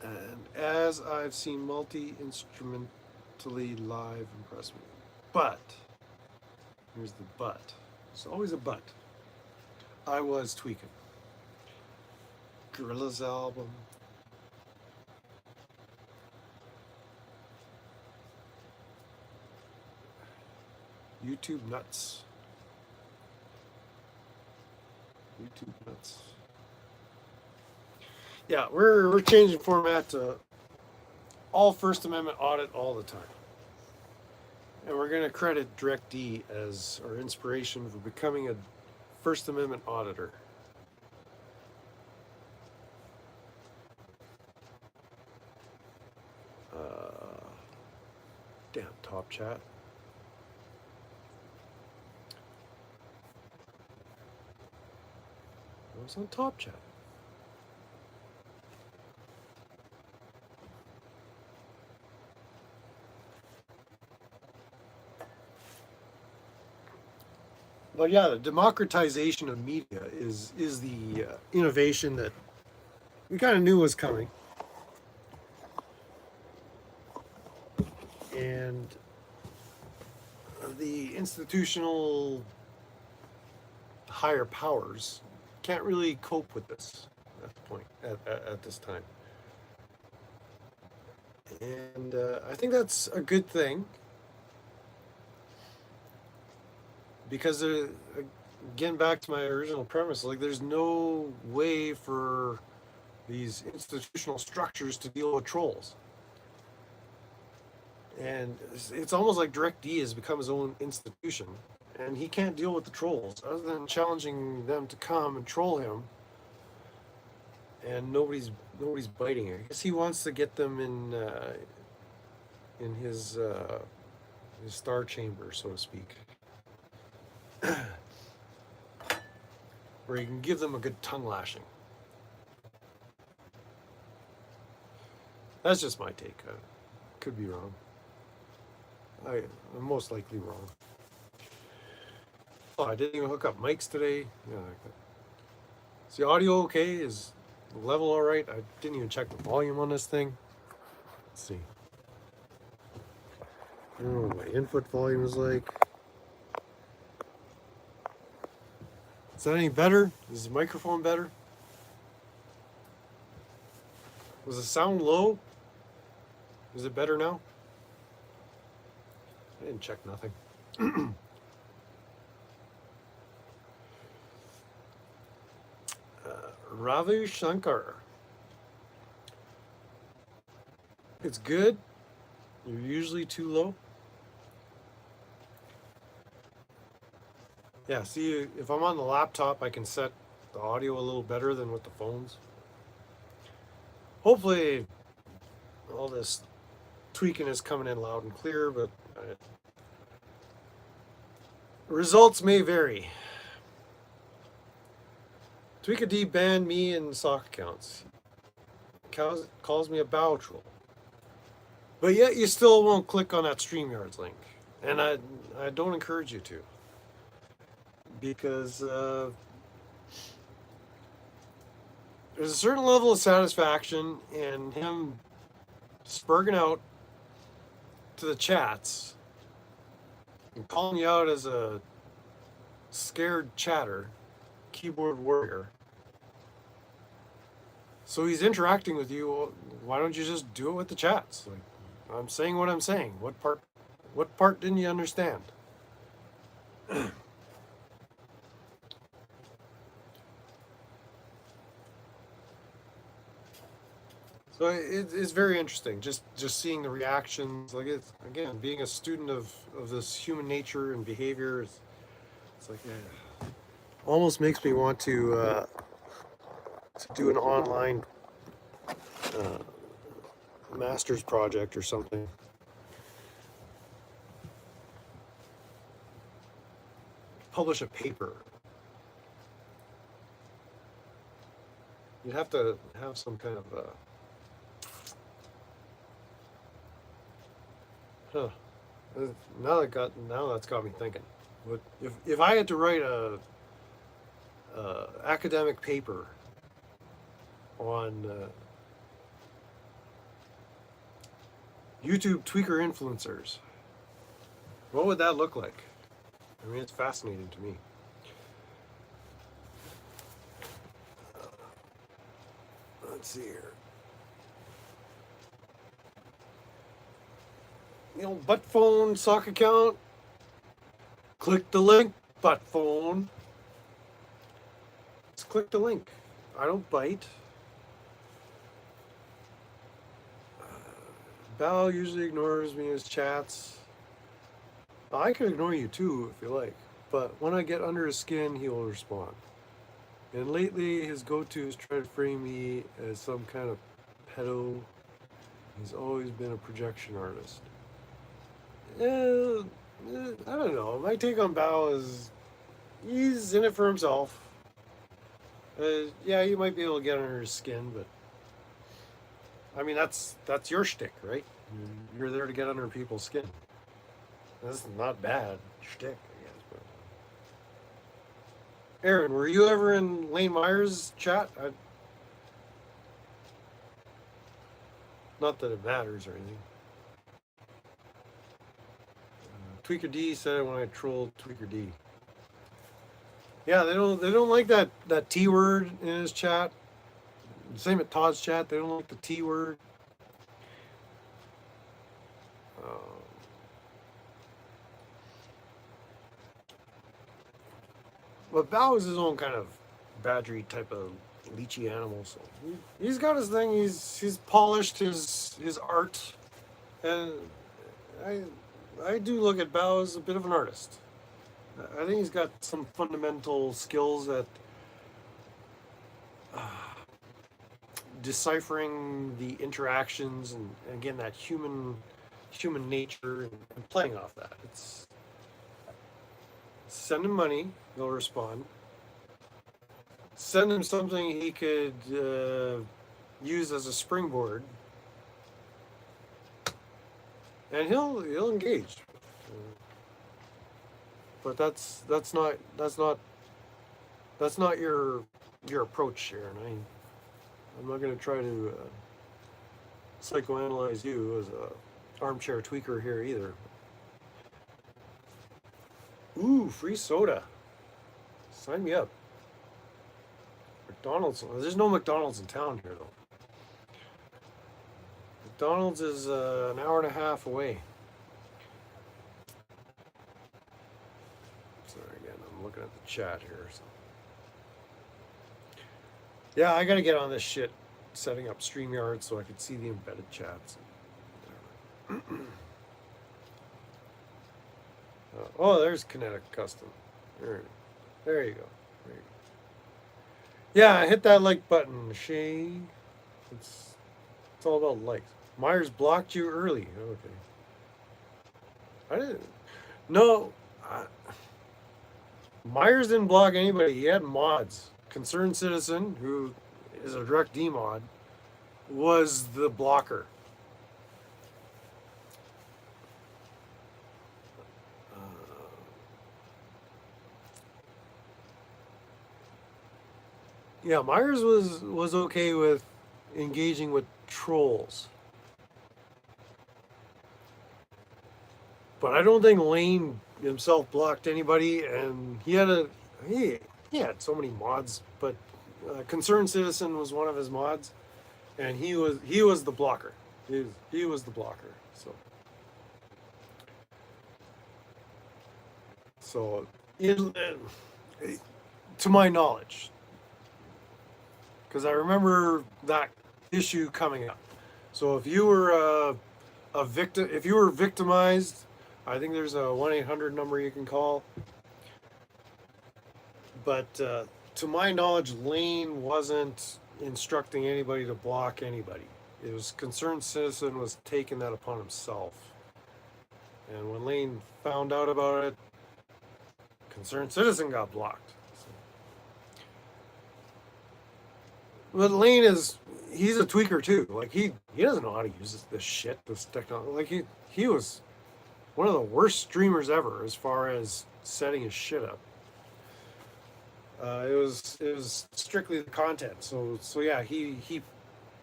And as I've seen multi-instrumentally live impress me. But, here's the but. There's always a but. I was tweaking. Gorillaz album. YouTube nuts. YouTube nuts. Yeah, we're changing format to all First Amendment audit all the time. And we're going to credit DirectD as our inspiration for becoming a First Amendment auditor. Damn, Top Chat. I was on Top Chat. But yeah, the democratization of media is the innovation that we kind of knew was coming. And the institutional higher powers can't really cope with this at the point at this time. And I think that's a good thing. Because again, back to my original premise, like there's no way for these institutional structures to deal with trolls. And it's almost like DirectD has become his own institution, and he can't deal with the trolls other than challenging them to come and troll him. And nobody's biting. I guess he wants to get them in his star chamber, so to speak. Where you can give them a good tongue lashing. That's just my take. I could be wrong. I'm most likely wrong. Oh, I didn't even hook up mics today. Yeah. Is the audio okay? Is the level all right? I didn't even check the volume on this thing. Let's see. I don't know what my input volume is like. Is that any better? Is the microphone better? Was the sound low? Is it better now? I didn't check nothing. Ravi Shankar. It's good. You're usually too low. Yeah, see, if I'm on the laptop, I can set the audio a little better than with the phones. Hopefully, all this tweaking is coming in loud and clear, but results may vary. Tweakad banned me in sock accounts. Calls me a bow troll. But yet you still won't click on that StreamYards link. And I don't encourage you to. Because there's a certain level of satisfaction in him spurging out to the chats and calling you out as a scared chatter, keyboard warrior. So he's interacting with you. Why don't you just do it with the chats? Like, I'm saying what I'm saying. What part didn't you understand? So it's very interesting, just seeing the reactions. Like, it's, again, being a student of this human nature and behavior. It's like, almost makes me want to do an online master's project or something. Publish a paper. You'd have to have some kind of huh. Now that's got me thinking. What if I had to write a academic paper on YouTube tweaker influencers? What would that look like? I mean, it's fascinating to me. Let's see here. Butt phone sock account. Click the link, butt phone. Just click the link. I don't bite. Bal usually ignores me in his chats. I can ignore you too if you like, but when I get under his skin, he will respond. And lately, his go-to is trying to frame me as some kind of pedo. He's always been a projection artist. I don't know. My take on Bao is he's in it for himself. Yeah, you might be able to get under his skin, but I mean that's your shtick, right? You're there to get under people's skin. That's not bad shtick, I guess. But Aaron, were you ever in Lane Meyer's chat? Not that it matters or anything. Tweaker D said it when I trolled Tweaker D. Yeah, they don't like that T word in his chat. Same at Todd's chat. They don't like the T word. But Bao is his own kind of badgery type of leechy animal. So he's got his thing. He's polished his art, and I do look at Bao as a bit of an artist. I think he's got some fundamental skills at deciphering the interactions and again that human nature and playing off that. It's send him money, he'll respond. Send him something he could use as a springboard, and he'll engage. But that's not your approach, Sharon. I'm not going to try to psychoanalyze you as a armchair tweaker here either. Ooh, free soda. Sign me up. McDonald's. There's no McDonald's in town here, though. McDonald's is an hour and a half away. Sorry, again, I'm looking at the chat here. So. Yeah, I gotta get on this shit, setting up StreamYard so I can see the embedded chats. Oh, there's Kinetic Custom. There you go. There you go. Yeah, hit that like button, Shay. It's all about likes. Myers blocked you early. Okay. I didn't. No. Myers didn't block anybody. He had mods. Concerned Citizen, who is a direct D mod, was the blocker. Yeah, Myers was okay with engaging with trolls, but I don't think Lane himself blocked anybody, and he he had so many mods, but Concerned Citizen was one of his mods, and he was the blocker. He was the blocker. So in, to my knowledge, because I remember that issue coming up. So if you were a victim, if you were victimized, I think there's a 1-800 number you can call. But to my knowledge, Lane wasn't instructing anybody to block anybody. It was Concerned Citizen was taking that upon himself. And when Lane found out about it, Concerned Citizen got blocked. But Lane he's a tweaker too. Like he doesn't know how to use this shit, this technology. Like he was one of the worst streamers ever as far as setting his shit up. It was strictly the content. So yeah, he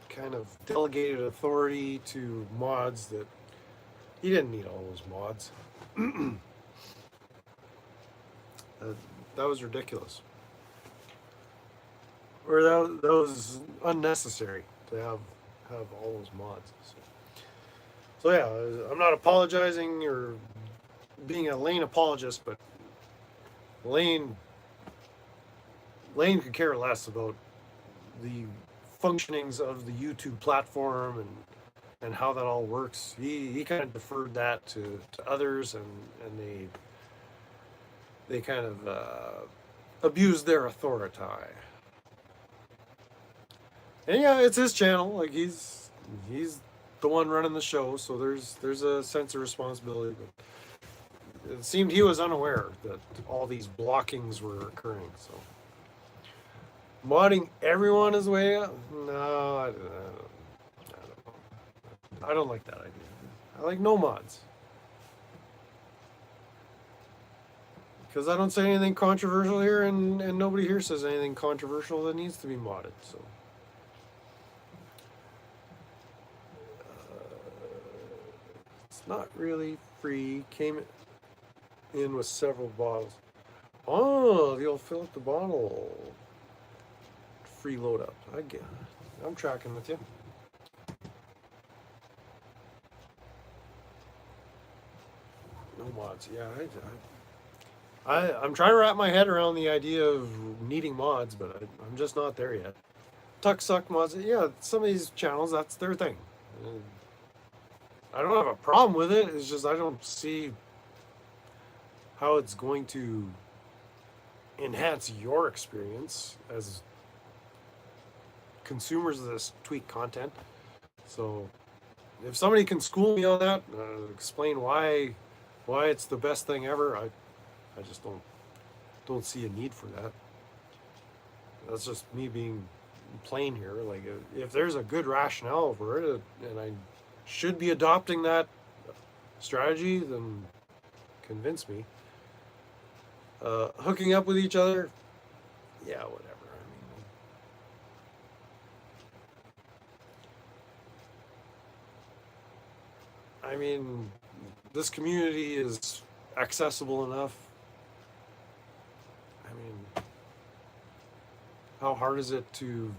kind of delegated authority to mods that he didn't need all those mods. That was ridiculous. Or that was unnecessary to have all those mods. So yeah, I'm not apologizing or being a Lane apologist, but Lane could care less about the functionings of the YouTube platform and how that all works. He kind of deferred that to others, and they kind of abused their authority. And yeah, it's his channel. Like he's the one running the show, so there's a sense of responsibility. But it seemed he was unaware that all these blockings were occurring. So modding everyone is way up? No, I don't like that idea. I like no mods. Because I don't say anything controversial here, and nobody here says anything controversial that needs to be modded. So it's not really free. Came in with several bottles. Oh, you'll fill up the bottle. Free load up. I'm tracking with you. No mods. Yeah, I'm trying to wrap my head around the idea of needing mods, but I'm just not there yet. Tuck Suck mods. Yeah, some of these channels, that's their thing. I don't have a problem with it. It's just I don't see how it's going to enhance your experience as consumers of this tweak content. So if somebody can school me on that, explain why it's the best thing ever, I just don't see a need for that. That's just me being plain here. Like if there's a good rationale for it, and I should be adopting that strategy, then convince me. Hooking up with each other, yeah, whatever. I mean, this community is accessible enough. I mean, how hard is it to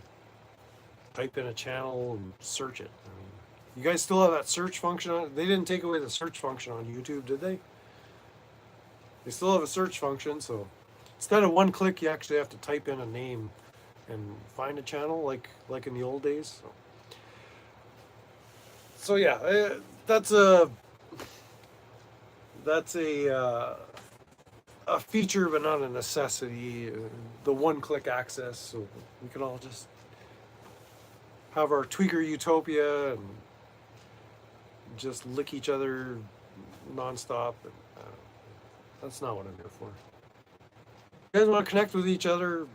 type in a channel and search it? I mean, you guys still have that search function on it? They didn't take away the search function on YouTube, did they? They still have a search function, so instead of one click, you actually have to type in a name and find a channel like in the old days. So yeah, that's a feature, but not a necessity. The one-click access, so we can all just have our tweaker utopia and just lick each other nonstop. And, that's not what I'm here for. You guys want to connect with each other,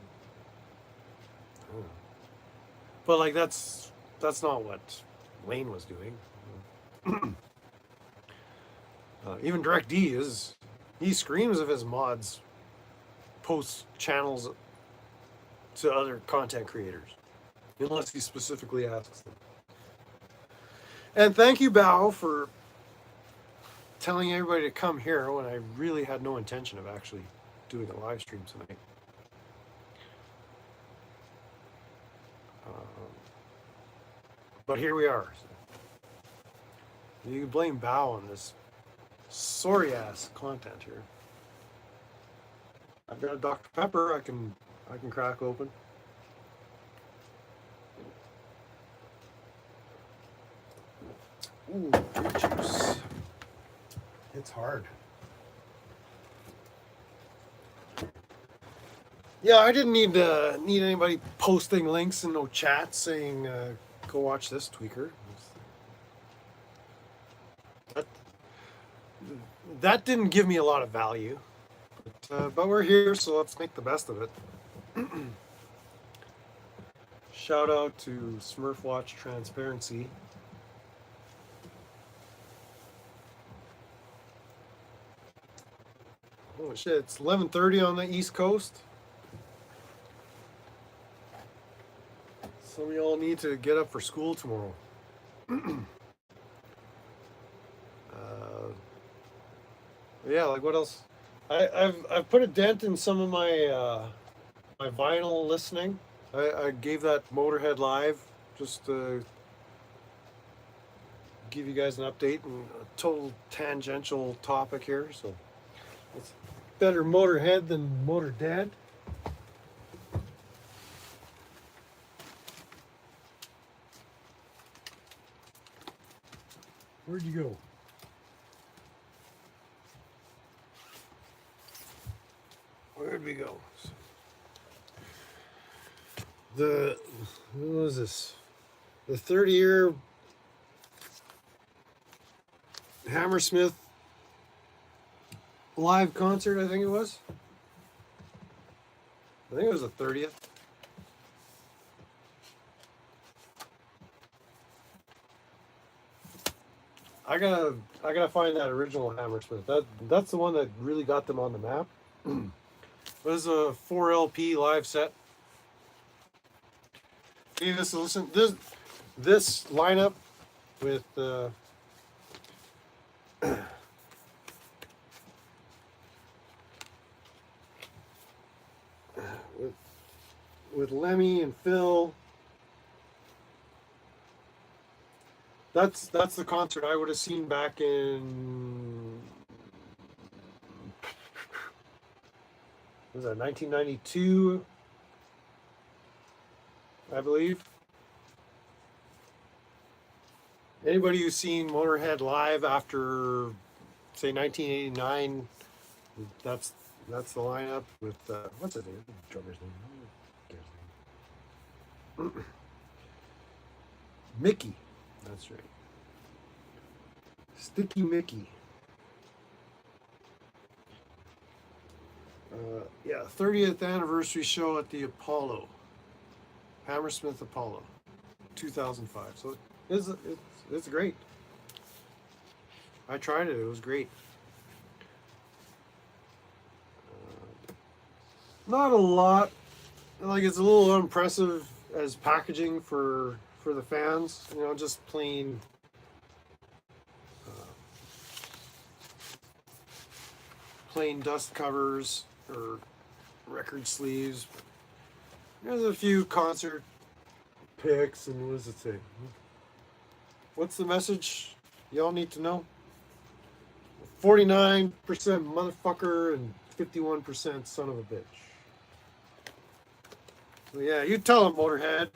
but like that's not what Lane was doing. Even Direct D he screams of his mods post channels to other content creators, unless he specifically asks them. And thank you, Bao, for telling everybody to come here when I really had no intention of actually doing a live stream tonight. But here we are. You can blame Bao on this sorry ass content here. I've got a Dr. Pepper I can crack open. Ooh, fruit juice. It's hard. Yeah, I didn't need anybody posting links in no chat saying go watch this tweaker. That didn't give me a lot of value, but we're here, so let's make the best of it. Shout out to Smurfwatch Transparency. Oh shit, it's 11:30 on the East Coast. Some of y'all need to get up for school tomorrow. Yeah, like what else? I've put a dent in some of my my vinyl listening. I gave that Motorhead Live just to give you guys an update and a total tangential topic here. So it's better Motorhead than Motor Dad. Where'd you go? Where'd we go? What was this? The 30-year Hammersmith live concert, I think it was. I think it was the 30th. I gotta find that original Hammersmith. That's the one that really got them on the map. It was a 4 LP live set. Give this a listen. This lineup with with Lemmy and Phil. That's the concert I would have seen back in, what was that, 1992, I believe. Anybody who's seen Motorhead live after, say, 1989, that's the lineup with what's his name? Drummer's name. Mickey. That's right. Sticky Mickey. Yeah, 30th anniversary show at the Apollo. Hammersmith Apollo. 2005. So it's great. I tried it. It was great. Not a lot. Like, it's a little unimpressive as packaging for the fans, you know, just plain plain dust covers or record sleeves. There's a few concert pics, and what does it say? What's the message y'all need to know? 49% motherfucker and 51% son of a bitch. So yeah, you tell him, Motorhead.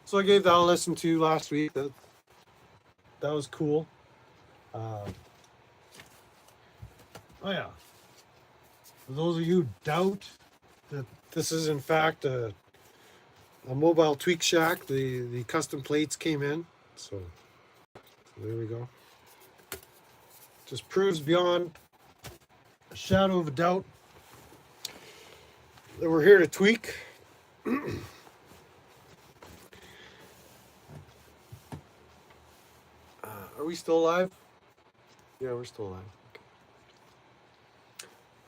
So I gave that a listen to last week. That was cool. Oh yeah. For those of you who doubt that this is in fact a mobile tweak shack, the custom plates came in. So there we go. Just proves beyond a shadow of a doubt that we're here to tweak. Are we still live? Yeah, we're still live.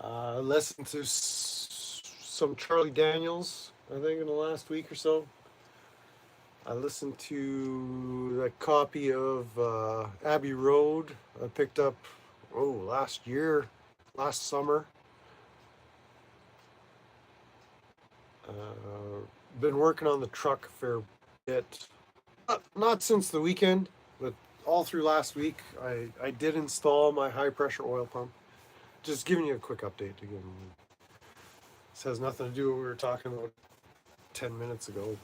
Okay. Less than some Charlie Daniels, I think, in the last week or so. I listened to a copy of Abbey Road. I picked up, last summer. Been working on the truck a fair bit. Not since the weekend, but all through last week. I did install my high pressure oil pump. Just giving you a quick update again. This has nothing to do with what we were talking about 10 minutes ago.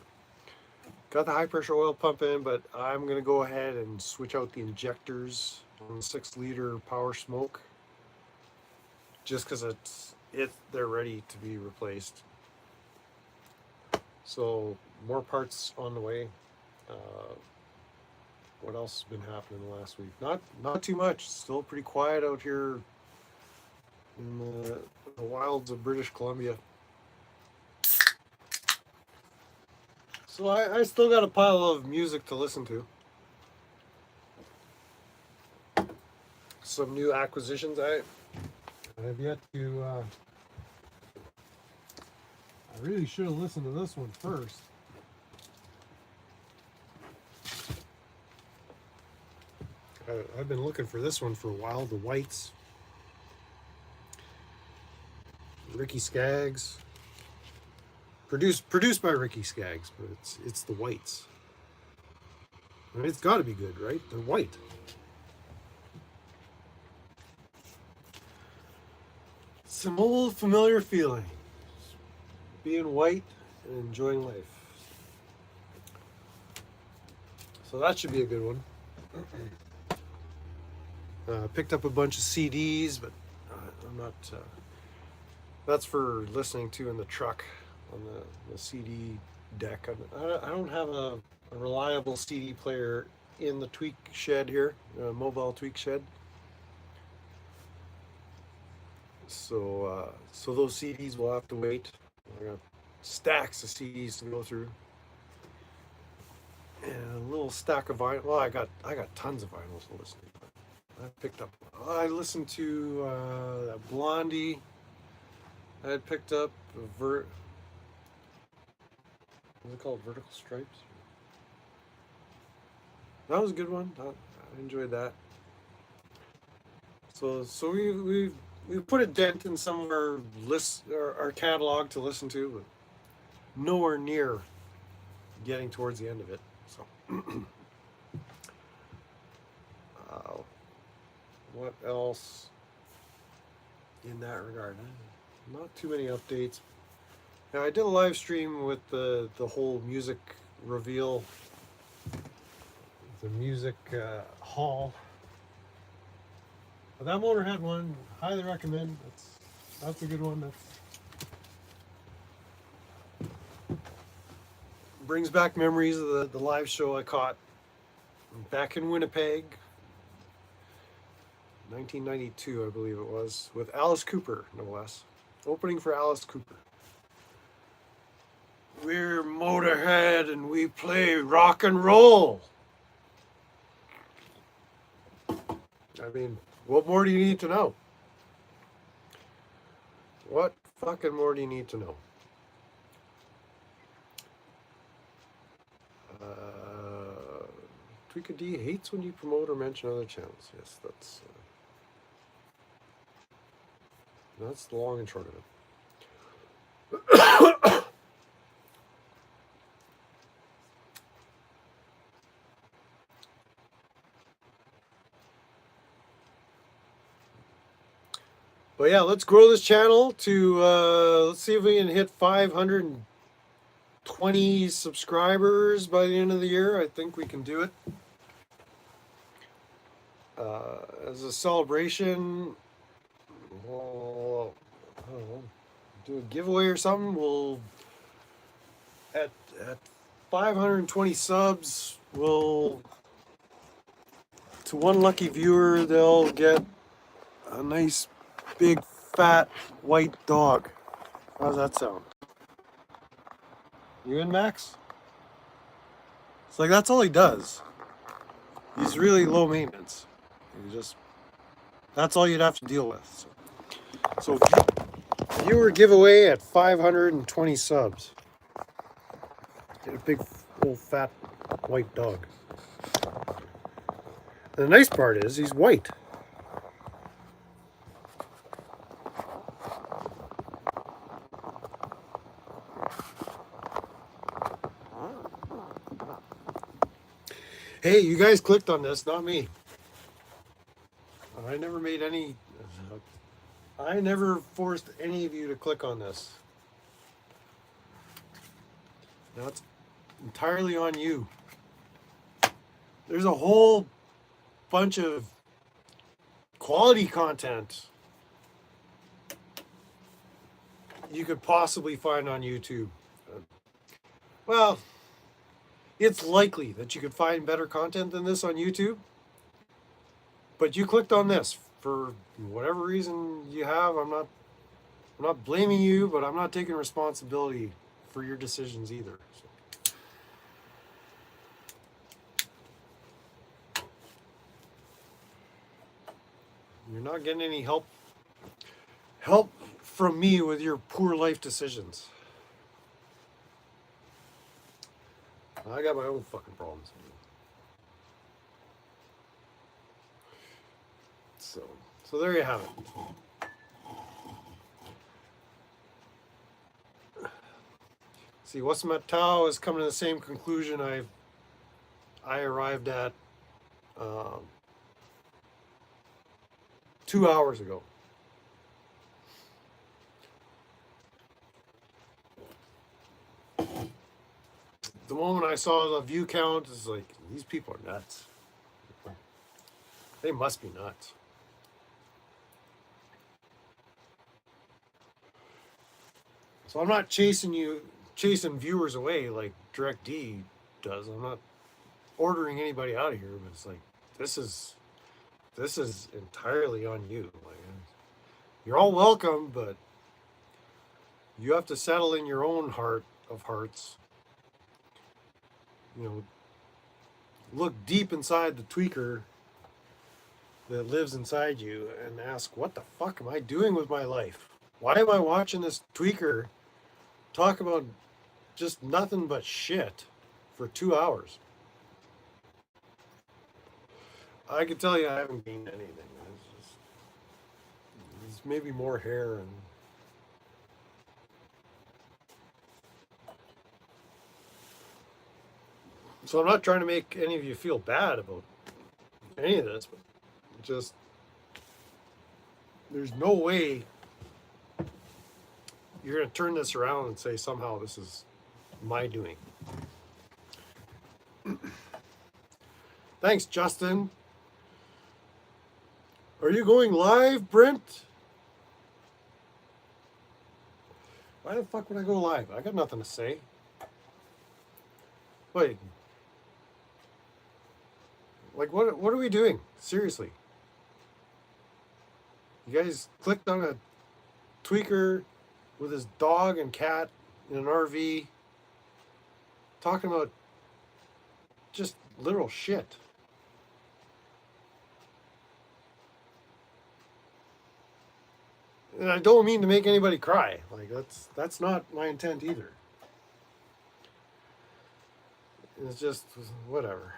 Got the high pressure oil pump in, but I'm going to go ahead and switch out the injectors on the 6-liter Power Smoke. Just because they're ready to be replaced. So more parts on the way. What else has been happening the last week? Not too much. Still pretty quiet out here in the wilds of British Columbia. So I still got a pile of music to listen to. Some new acquisitions. I have yet to. I really should have listened to this one first. I've been looking for this one for a while. The Whites. Ricky Skaggs. Produced by Ricky Skaggs, but it's the Whites. I mean, it's got to be good, right? They're white. Some old familiar feeling. Being white and enjoying life. So that should be a good one. Picked up a bunch of CDs, but I'm not. That's for listening to in the truck on the CD deck. I don't have a reliable CD player in the tweak shed here, mobile tweak shed. So those CDs will have to wait. I got stacks of CDs to go through, and a little stack of vinyl. Well, I got tons of vinyls to listen to. I picked up. I listened to that Blondie. I had picked up what's it called? Vertical Stripes. That was a good one. I enjoyed that. So we put a dent in some of our lists, our catalog to listen to, but nowhere near getting towards the end of it. So, what else in that regard? Not too many updates. Now, I did a live stream with the whole music reveal, the music haul. But that Motorhead one, highly recommend. That's a good one. That brings back memories of the live show I caught back in Winnipeg, 1992, I believe it was, with Alice Cooper, no less. Opening for Alice Cooper. We're Motorhead and we play rock and roll. I mean, what more do you need to know? What fucking more do you need to know? Tweaka D hates when you promote or mention other channels. Yes, that's the long and short of it. But yeah, let's grow this channel to, let's see if we can hit 520 subscribers by the end of the year. I think we can do it. As a celebration, we'll, I don't know, do a giveaway or something. We'll, at 520 subs, we'll, to one lucky viewer, they'll get a nice big fat white dog. How's that sound? You in, Max? It's like that's all he does. He's really low maintenance. That's all you'd have to deal with. So Viewer giveaway at 520 subs. Get a big, old, fat, white dog. And the nice part is he's white. Hey, you guys clicked on this, not me. I never made any. I never forced any of you to click on this. Now it's entirely on you. There's a whole bunch of quality content you could possibly find on YouTube. Well, it's likely that you could find better content than this on YouTube, but you clicked on this for whatever reason you have. I'm not blaming you, but I'm not taking responsibility for your decisions either. So. You're not getting any help from me with your poor life decisions. I got my own fucking problems. So there you have it. See, Wasamatau is coming to the same conclusion I arrived at 2 hours ago. The moment I saw the view count, it's like, these people are nuts. They must be nuts. So I'm not chasing viewers away like DirectD does. I'm not ordering anybody out of here, but it's like, this is entirely on you. Like, you're all welcome, but you have to settle in your own heart of hearts. You know, look deep inside the tweaker that lives inside you and ask, what the fuck am I doing with my life? Why am I watching this tweaker talk about just nothing but shit for 2 hours? I can tell you I haven't gained anything. It's maybe more hair and so I'm not trying to make any of you feel bad about any of this, but just there's no way you're going to turn this around and say somehow this is my doing. Thanks, Justin. Are you going live, Brent? Why the fuck would I go live? I got nothing to say. Wait. Like, what are we doing? Seriously. You guys clicked on a tweaker with his dog and cat in an RV talking about just literal shit. And I don't mean to make anybody cry. Like, that's not my intent either. It's just whatever.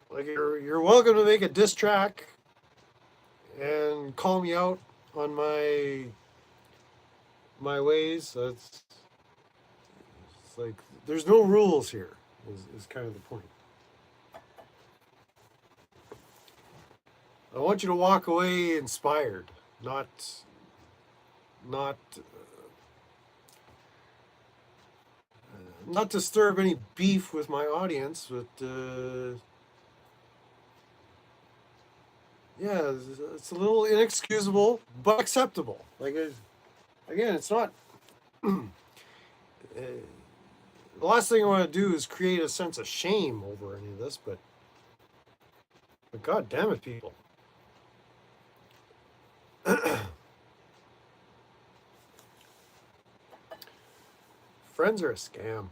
Like, you're welcome to make a diss track and call me out on my ways. It's like there's no rules here. Is kind of the point. I want you to walk away inspired, not to stir up any beef with my audience, but yeah, it's a little inexcusable, but acceptable. Like, again, it's not. The last thing I want to do is create a sense of shame over any of this, but God damn it, people. Friends are a scam.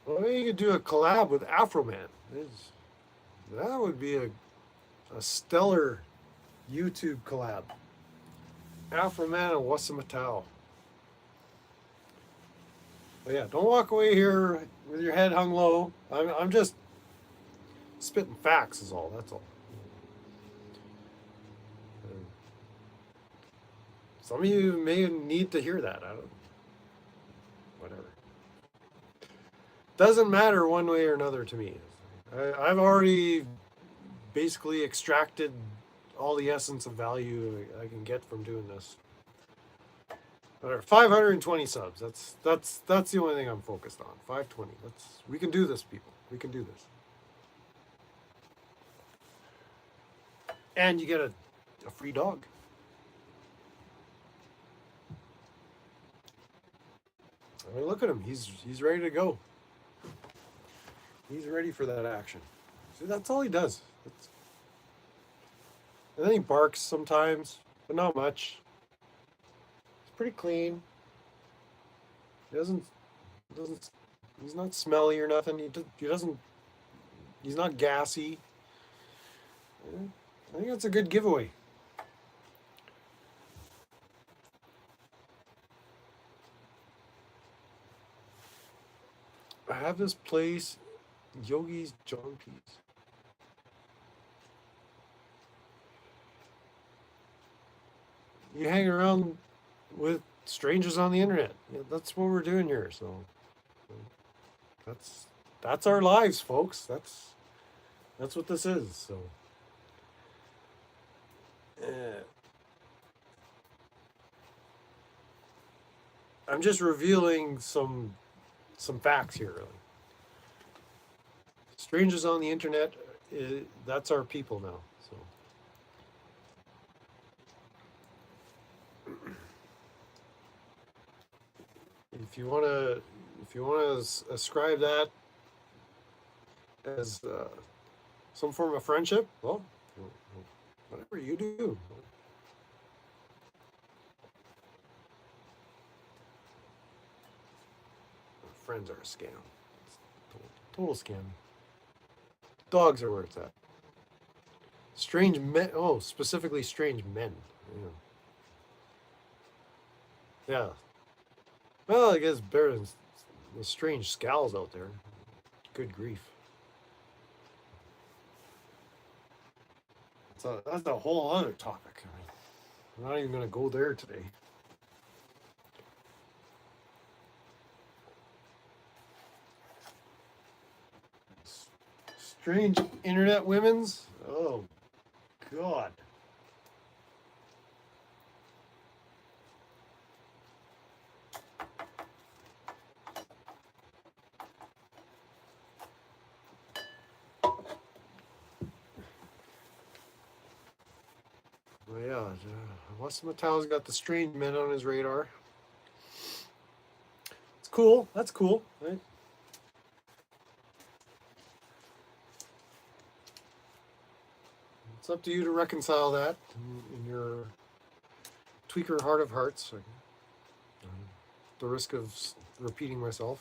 Well, maybe you could do a collab with Afroman. That would be a stellar YouTube collab. Afroman and Wasamatau. But yeah, don't walk away here with your head hung low. I'm just spitting facts, is all. That's all. Some of you may need to hear that. I don't. Whatever. Doesn't matter one way or another to me. I've already basically extracted all the essence of value I can get from doing this. 520 subs. That's the only thing I'm focused on. 520. We can do this, people. We can do this. And you get a free dog. I mean, look at him. He's ready to go. He's ready for that action. See, that's all he does. And then he barks sometimes, but not much. He's pretty clean. He doesn't. He's not smelly or nothing. He doesn't. He's not gassy. I think that's a good giveaway. I have this place, Yogi's John Peas. You hang around with strangers on the internet. Yeah, that's what we're doing here. So that's our lives, folks. That's what this is. So I'm just revealing some facts here, really. Strangers on the internet, that's our people now. So if you wanna ascribe that as some form of friendship, well, whatever you do. Friends are a scam. It's total scam. Dogs are where it's at. Strange men. Oh, specifically strange men. Yeah. Well, I guess better than the strange scowls out there. Good grief. That's a whole other topic. I'm not even going to go there today. Strange internet women's? Oh, God. Well, yeah, Wasamatau's got the strange men on his radar. It's cool. That's cool, right? It's up to you to reconcile that in your tweaker heart of hearts. The risk of repeating myself.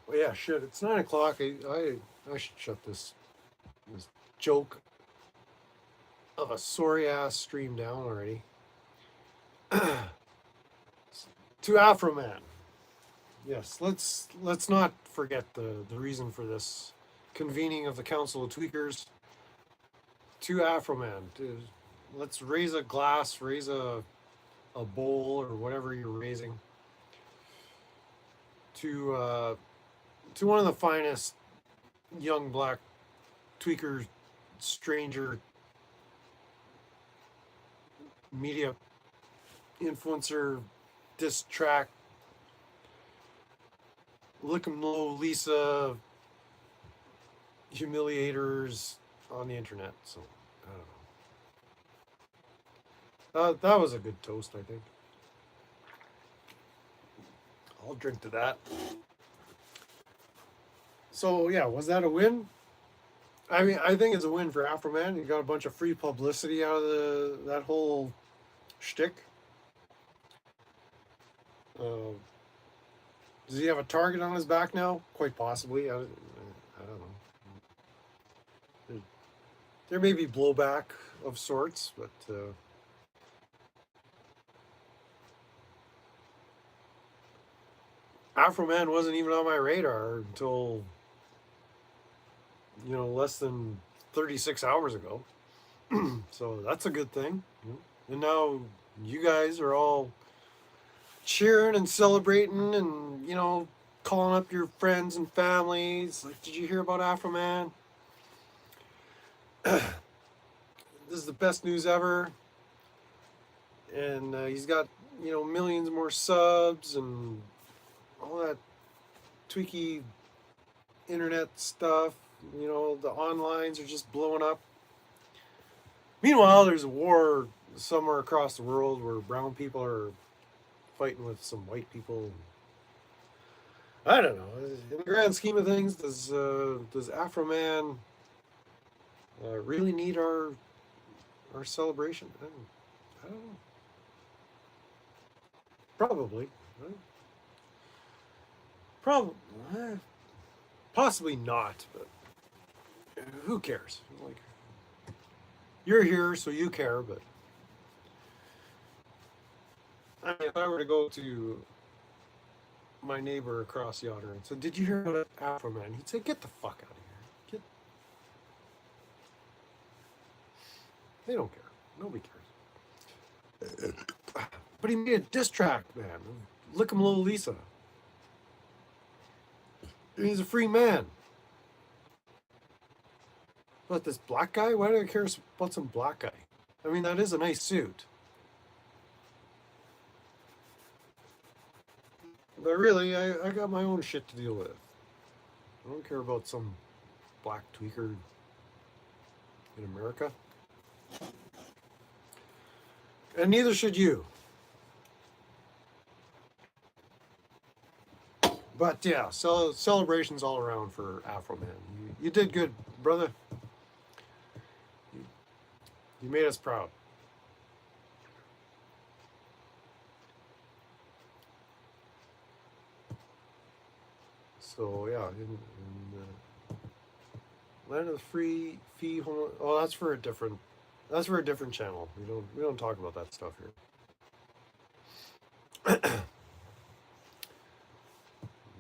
Well, yeah, shit. It's 9 o'clock. I should shut this joke of a sorry ass stream down already. To Afroman. Yes, let's not forget the reason for this convening of the Council of Tweakers. To Afroman. Let's raise a glass, raise a bowl or whatever you're raising to one of the finest young black tweaker stranger media influencer diss track lick 'em low Lisa humiliators on the internet. So I don't know. That was a good toast, I think. I'll drink to that. So yeah, was that a win? I mean, I think it's a win for Afroman. He got a bunch of free publicity out of that whole shtick. Does he have a target on his back now? Quite possibly. I don't know. There may be blowback of sorts, but Afro Man wasn't even on my radar until less than 36 hours ago. So that's a good thing. And now you guys are all cheering and celebrating and, calling up your friends and families. Like, did you hear about Afro Man? This is the best news ever. And he's got, millions more subs and all that tweaky internet stuff. The onlines are just blowing up. Meanwhile, there's a war somewhere across the world where brown people are fighting with some white people. I don't know. In the grand scheme of things, does Afro Man really need our celebration? I don't know. Probably. Probably. Possibly not, but who cares? Like, you're here, so you care, but I mean, if I were to go to my neighbor across yonder and said, "Did you hear about Afro Man?" He'd say, "Get the fuck out of here. They don't care. Nobody cares." But he made a diss track, man. Lick him, Little Lisa. He's a free man. But this black guy? Why do I care about some black guy? I mean, that is a nice suit. But really, I got my own shit to deal with. I don't care about some black tweaker in America. And neither should you. But yeah, so celebrations all around for Afro Man. You did good, brother. You made us proud. So yeah, in land of the free fee. Oh, that's for a different. That's for a different channel. We don't talk about that stuff here.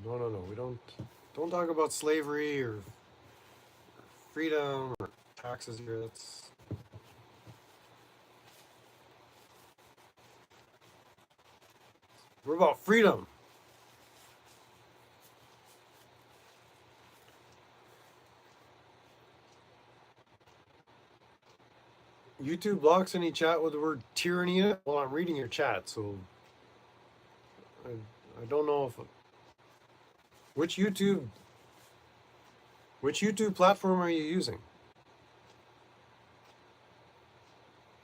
No. We don't talk about slavery or freedom or taxes here. We're about freedom. YouTube blocks any chat with the word tyranny in it. Well, I'm reading your chat, so I don't know if which YouTube platform are you using?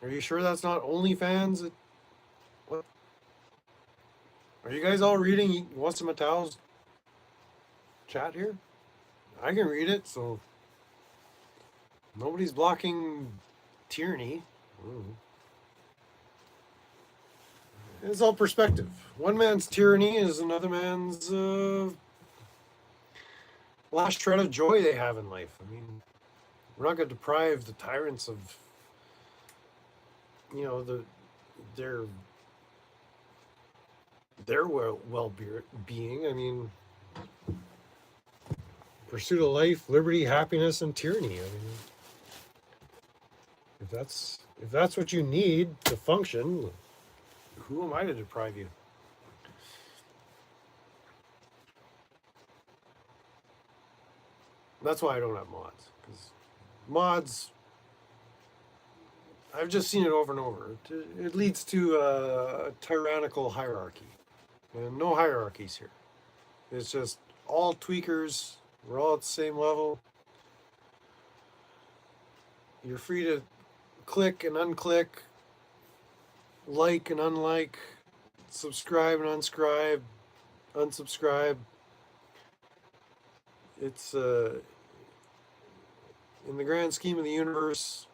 Are you sure that's not OnlyFans? What? Are you guys all reading Wasamatau's chat here? I can read it, so nobody's blocking tyranny. It's all perspective. One man's tyranny is another man's last shred of joy they have in life. I mean, we're not going to deprive the tyrants of, their well-being. I mean, pursuit of life, liberty, happiness, and tyranny. I mean, if that's what you need to function, who am I to deprive you? That's why I don't have mods, because mods, I've just seen it over and over. It leads to a tyrannical hierarchy, and no hierarchies here. It's just all tweakers. We're all at the same level. You're free to click and unclick, like and unlike, subscribe and unsubscribe. It's in the grand scheme of the universe,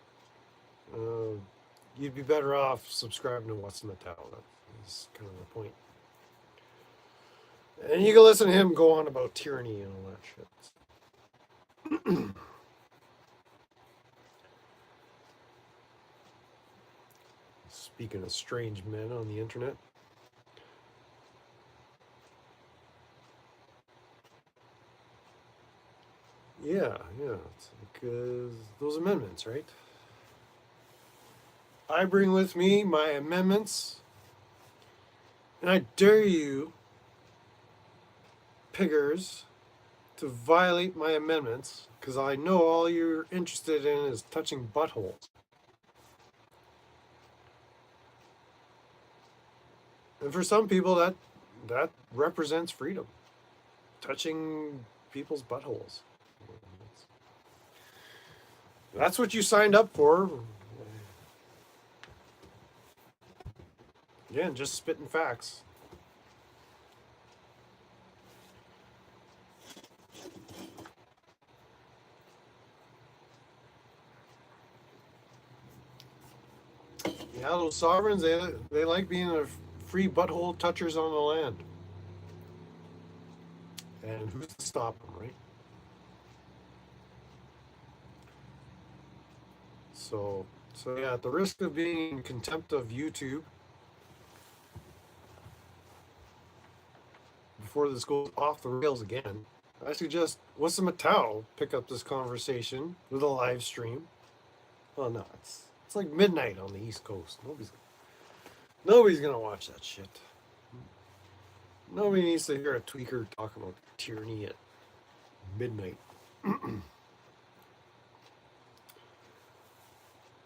you'd be better off subscribing to What's in the Towel. That's kind of the point. And you can listen to him go on about tyranny and all that shit. Speaking of strange men on the internet. Yeah, it's because those amendments, right? I bring with me my amendments, and I dare you, piggers, to violate my amendments, because I know all you're interested in is touching buttholes. And for some people, that represents freedom, touching people's buttholes. That's what you signed up for. Again, just spitting facts. Yeah, those sovereigns, they like being a free butthole touchers on the land. And who's to stop them, right? So yeah, at the risk of being in contempt of YouTube, before this goes off the rails again, I suggest Wissam Matau pick up this conversation with a live stream. Well, no, it's like midnight on the East Coast. Nobody's gonna watch that shit. Nobody needs to hear a tweaker talk about tyranny at midnight.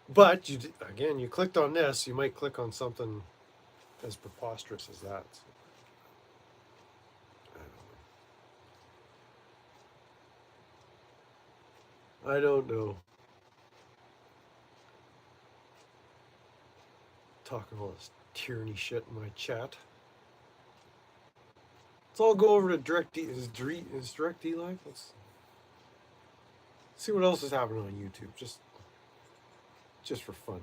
But you clicked on this. You might click on something as preposterous as that. So, I don't know. Talking all this tyranny shit in my chat. Let's all go over to DirectD. Is DirectD live? Let's see what else is happening on YouTube. Just for fun.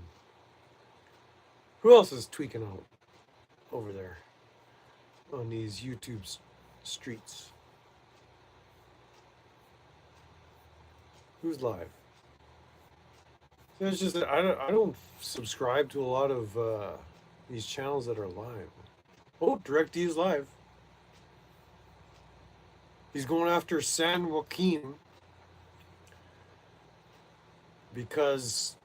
Who else is tweaking out over there on these YouTube streets? Who's live? It's just that I don't subscribe to a lot of these channels that are live. Oh, DirectD is live. He's going after San Joaquin because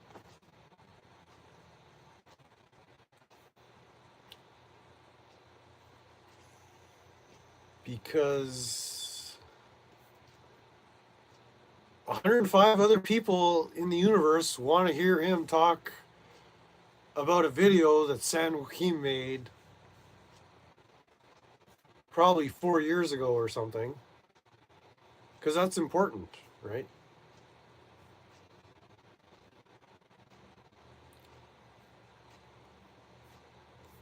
because 105 other people in the universe want to hear him talk about a video that San Joaquin made probably 4 years ago or something. Because that's important, right?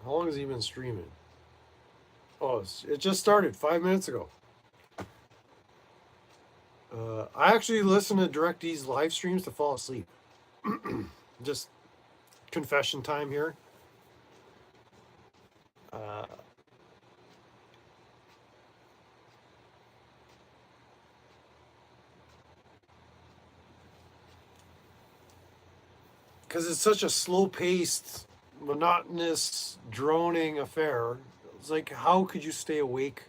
How long has he been streaming? Oh, it just started 5 minutes ago. I actually listen to DirectD's live streams to fall asleep. Just confession time here. Because it's such a slow-paced, monotonous, droning affair. It's like, how could you stay awake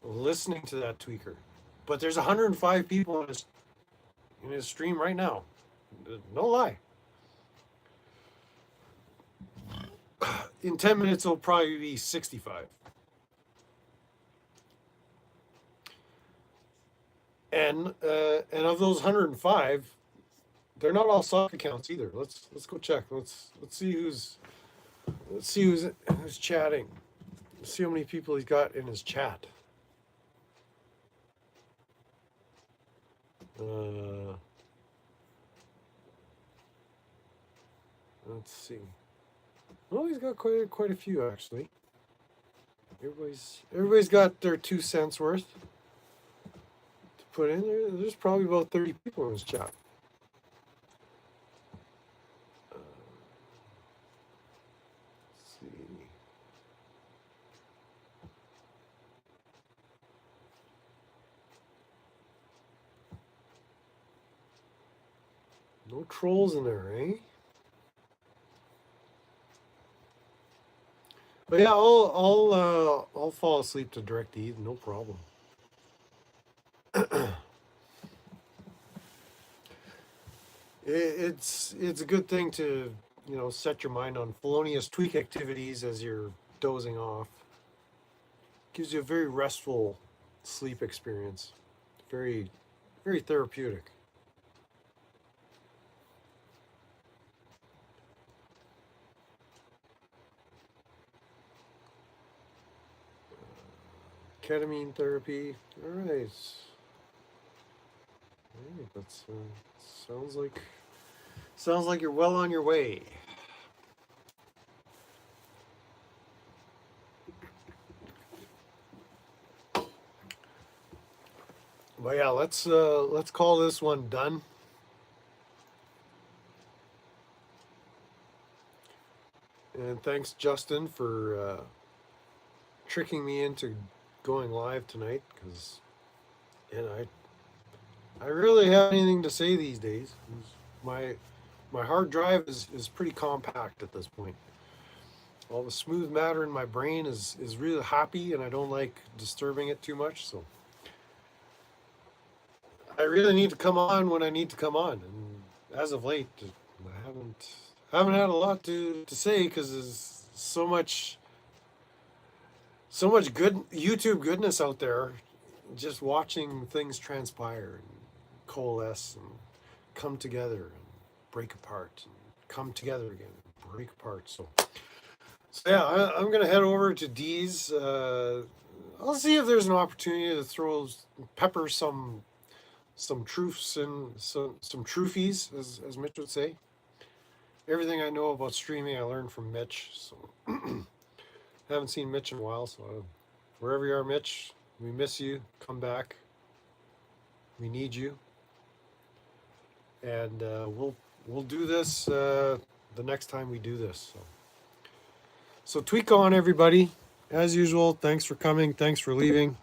listening to that tweaker? But there's 105 people in his stream right now. No lie. In 10 minutes, it'll probably be 65. And of those 105, they're not all sock accounts either. Let's go check. Let's see who's chatting. Let's see how many people he's got in his chat. Let's see. Well, he's got quite a few actually. Everybody's got their 2 cents worth to put in there. There's probably about 30 people in his chat. Let's see. No trolls in there, eh? But yeah, I'll fall asleep to DirectV, no problem. It's a good thing to set your mind on felonious tweak activities as you're dozing off. Gives you a very restful sleep experience. Very very therapeutic. Ketamine therapy. All right. Hey, that's sounds like you're well on your way. But yeah, let's call this one done. And thanks, Justin, for tricking me into going live tonight. Because I really have anything to say these days. My my hard drive is pretty compact at this point. All the smooth matter in my brain is really happy, and I don't like disturbing it too much. So I really need to come on when I need to come on, and as of late, I haven't had a lot to say because there's so much good YouTube goodness out there. Just watching things transpire and coalesce and come together and break apart and come together again, and break apart. So yeah, I'm gonna head over to D's. I'll see if there's an opportunity to pepper some truths and some truthies, as Mitch would say. Everything I know about streaming, I learned from Mitch. So haven't seen Mitch in a while. So wherever you are, Mitch, we miss you. Come back. We need you. And we'll do this the next time we do this. So tweak on, everybody. As usual, thanks for coming. Thanks for leaving.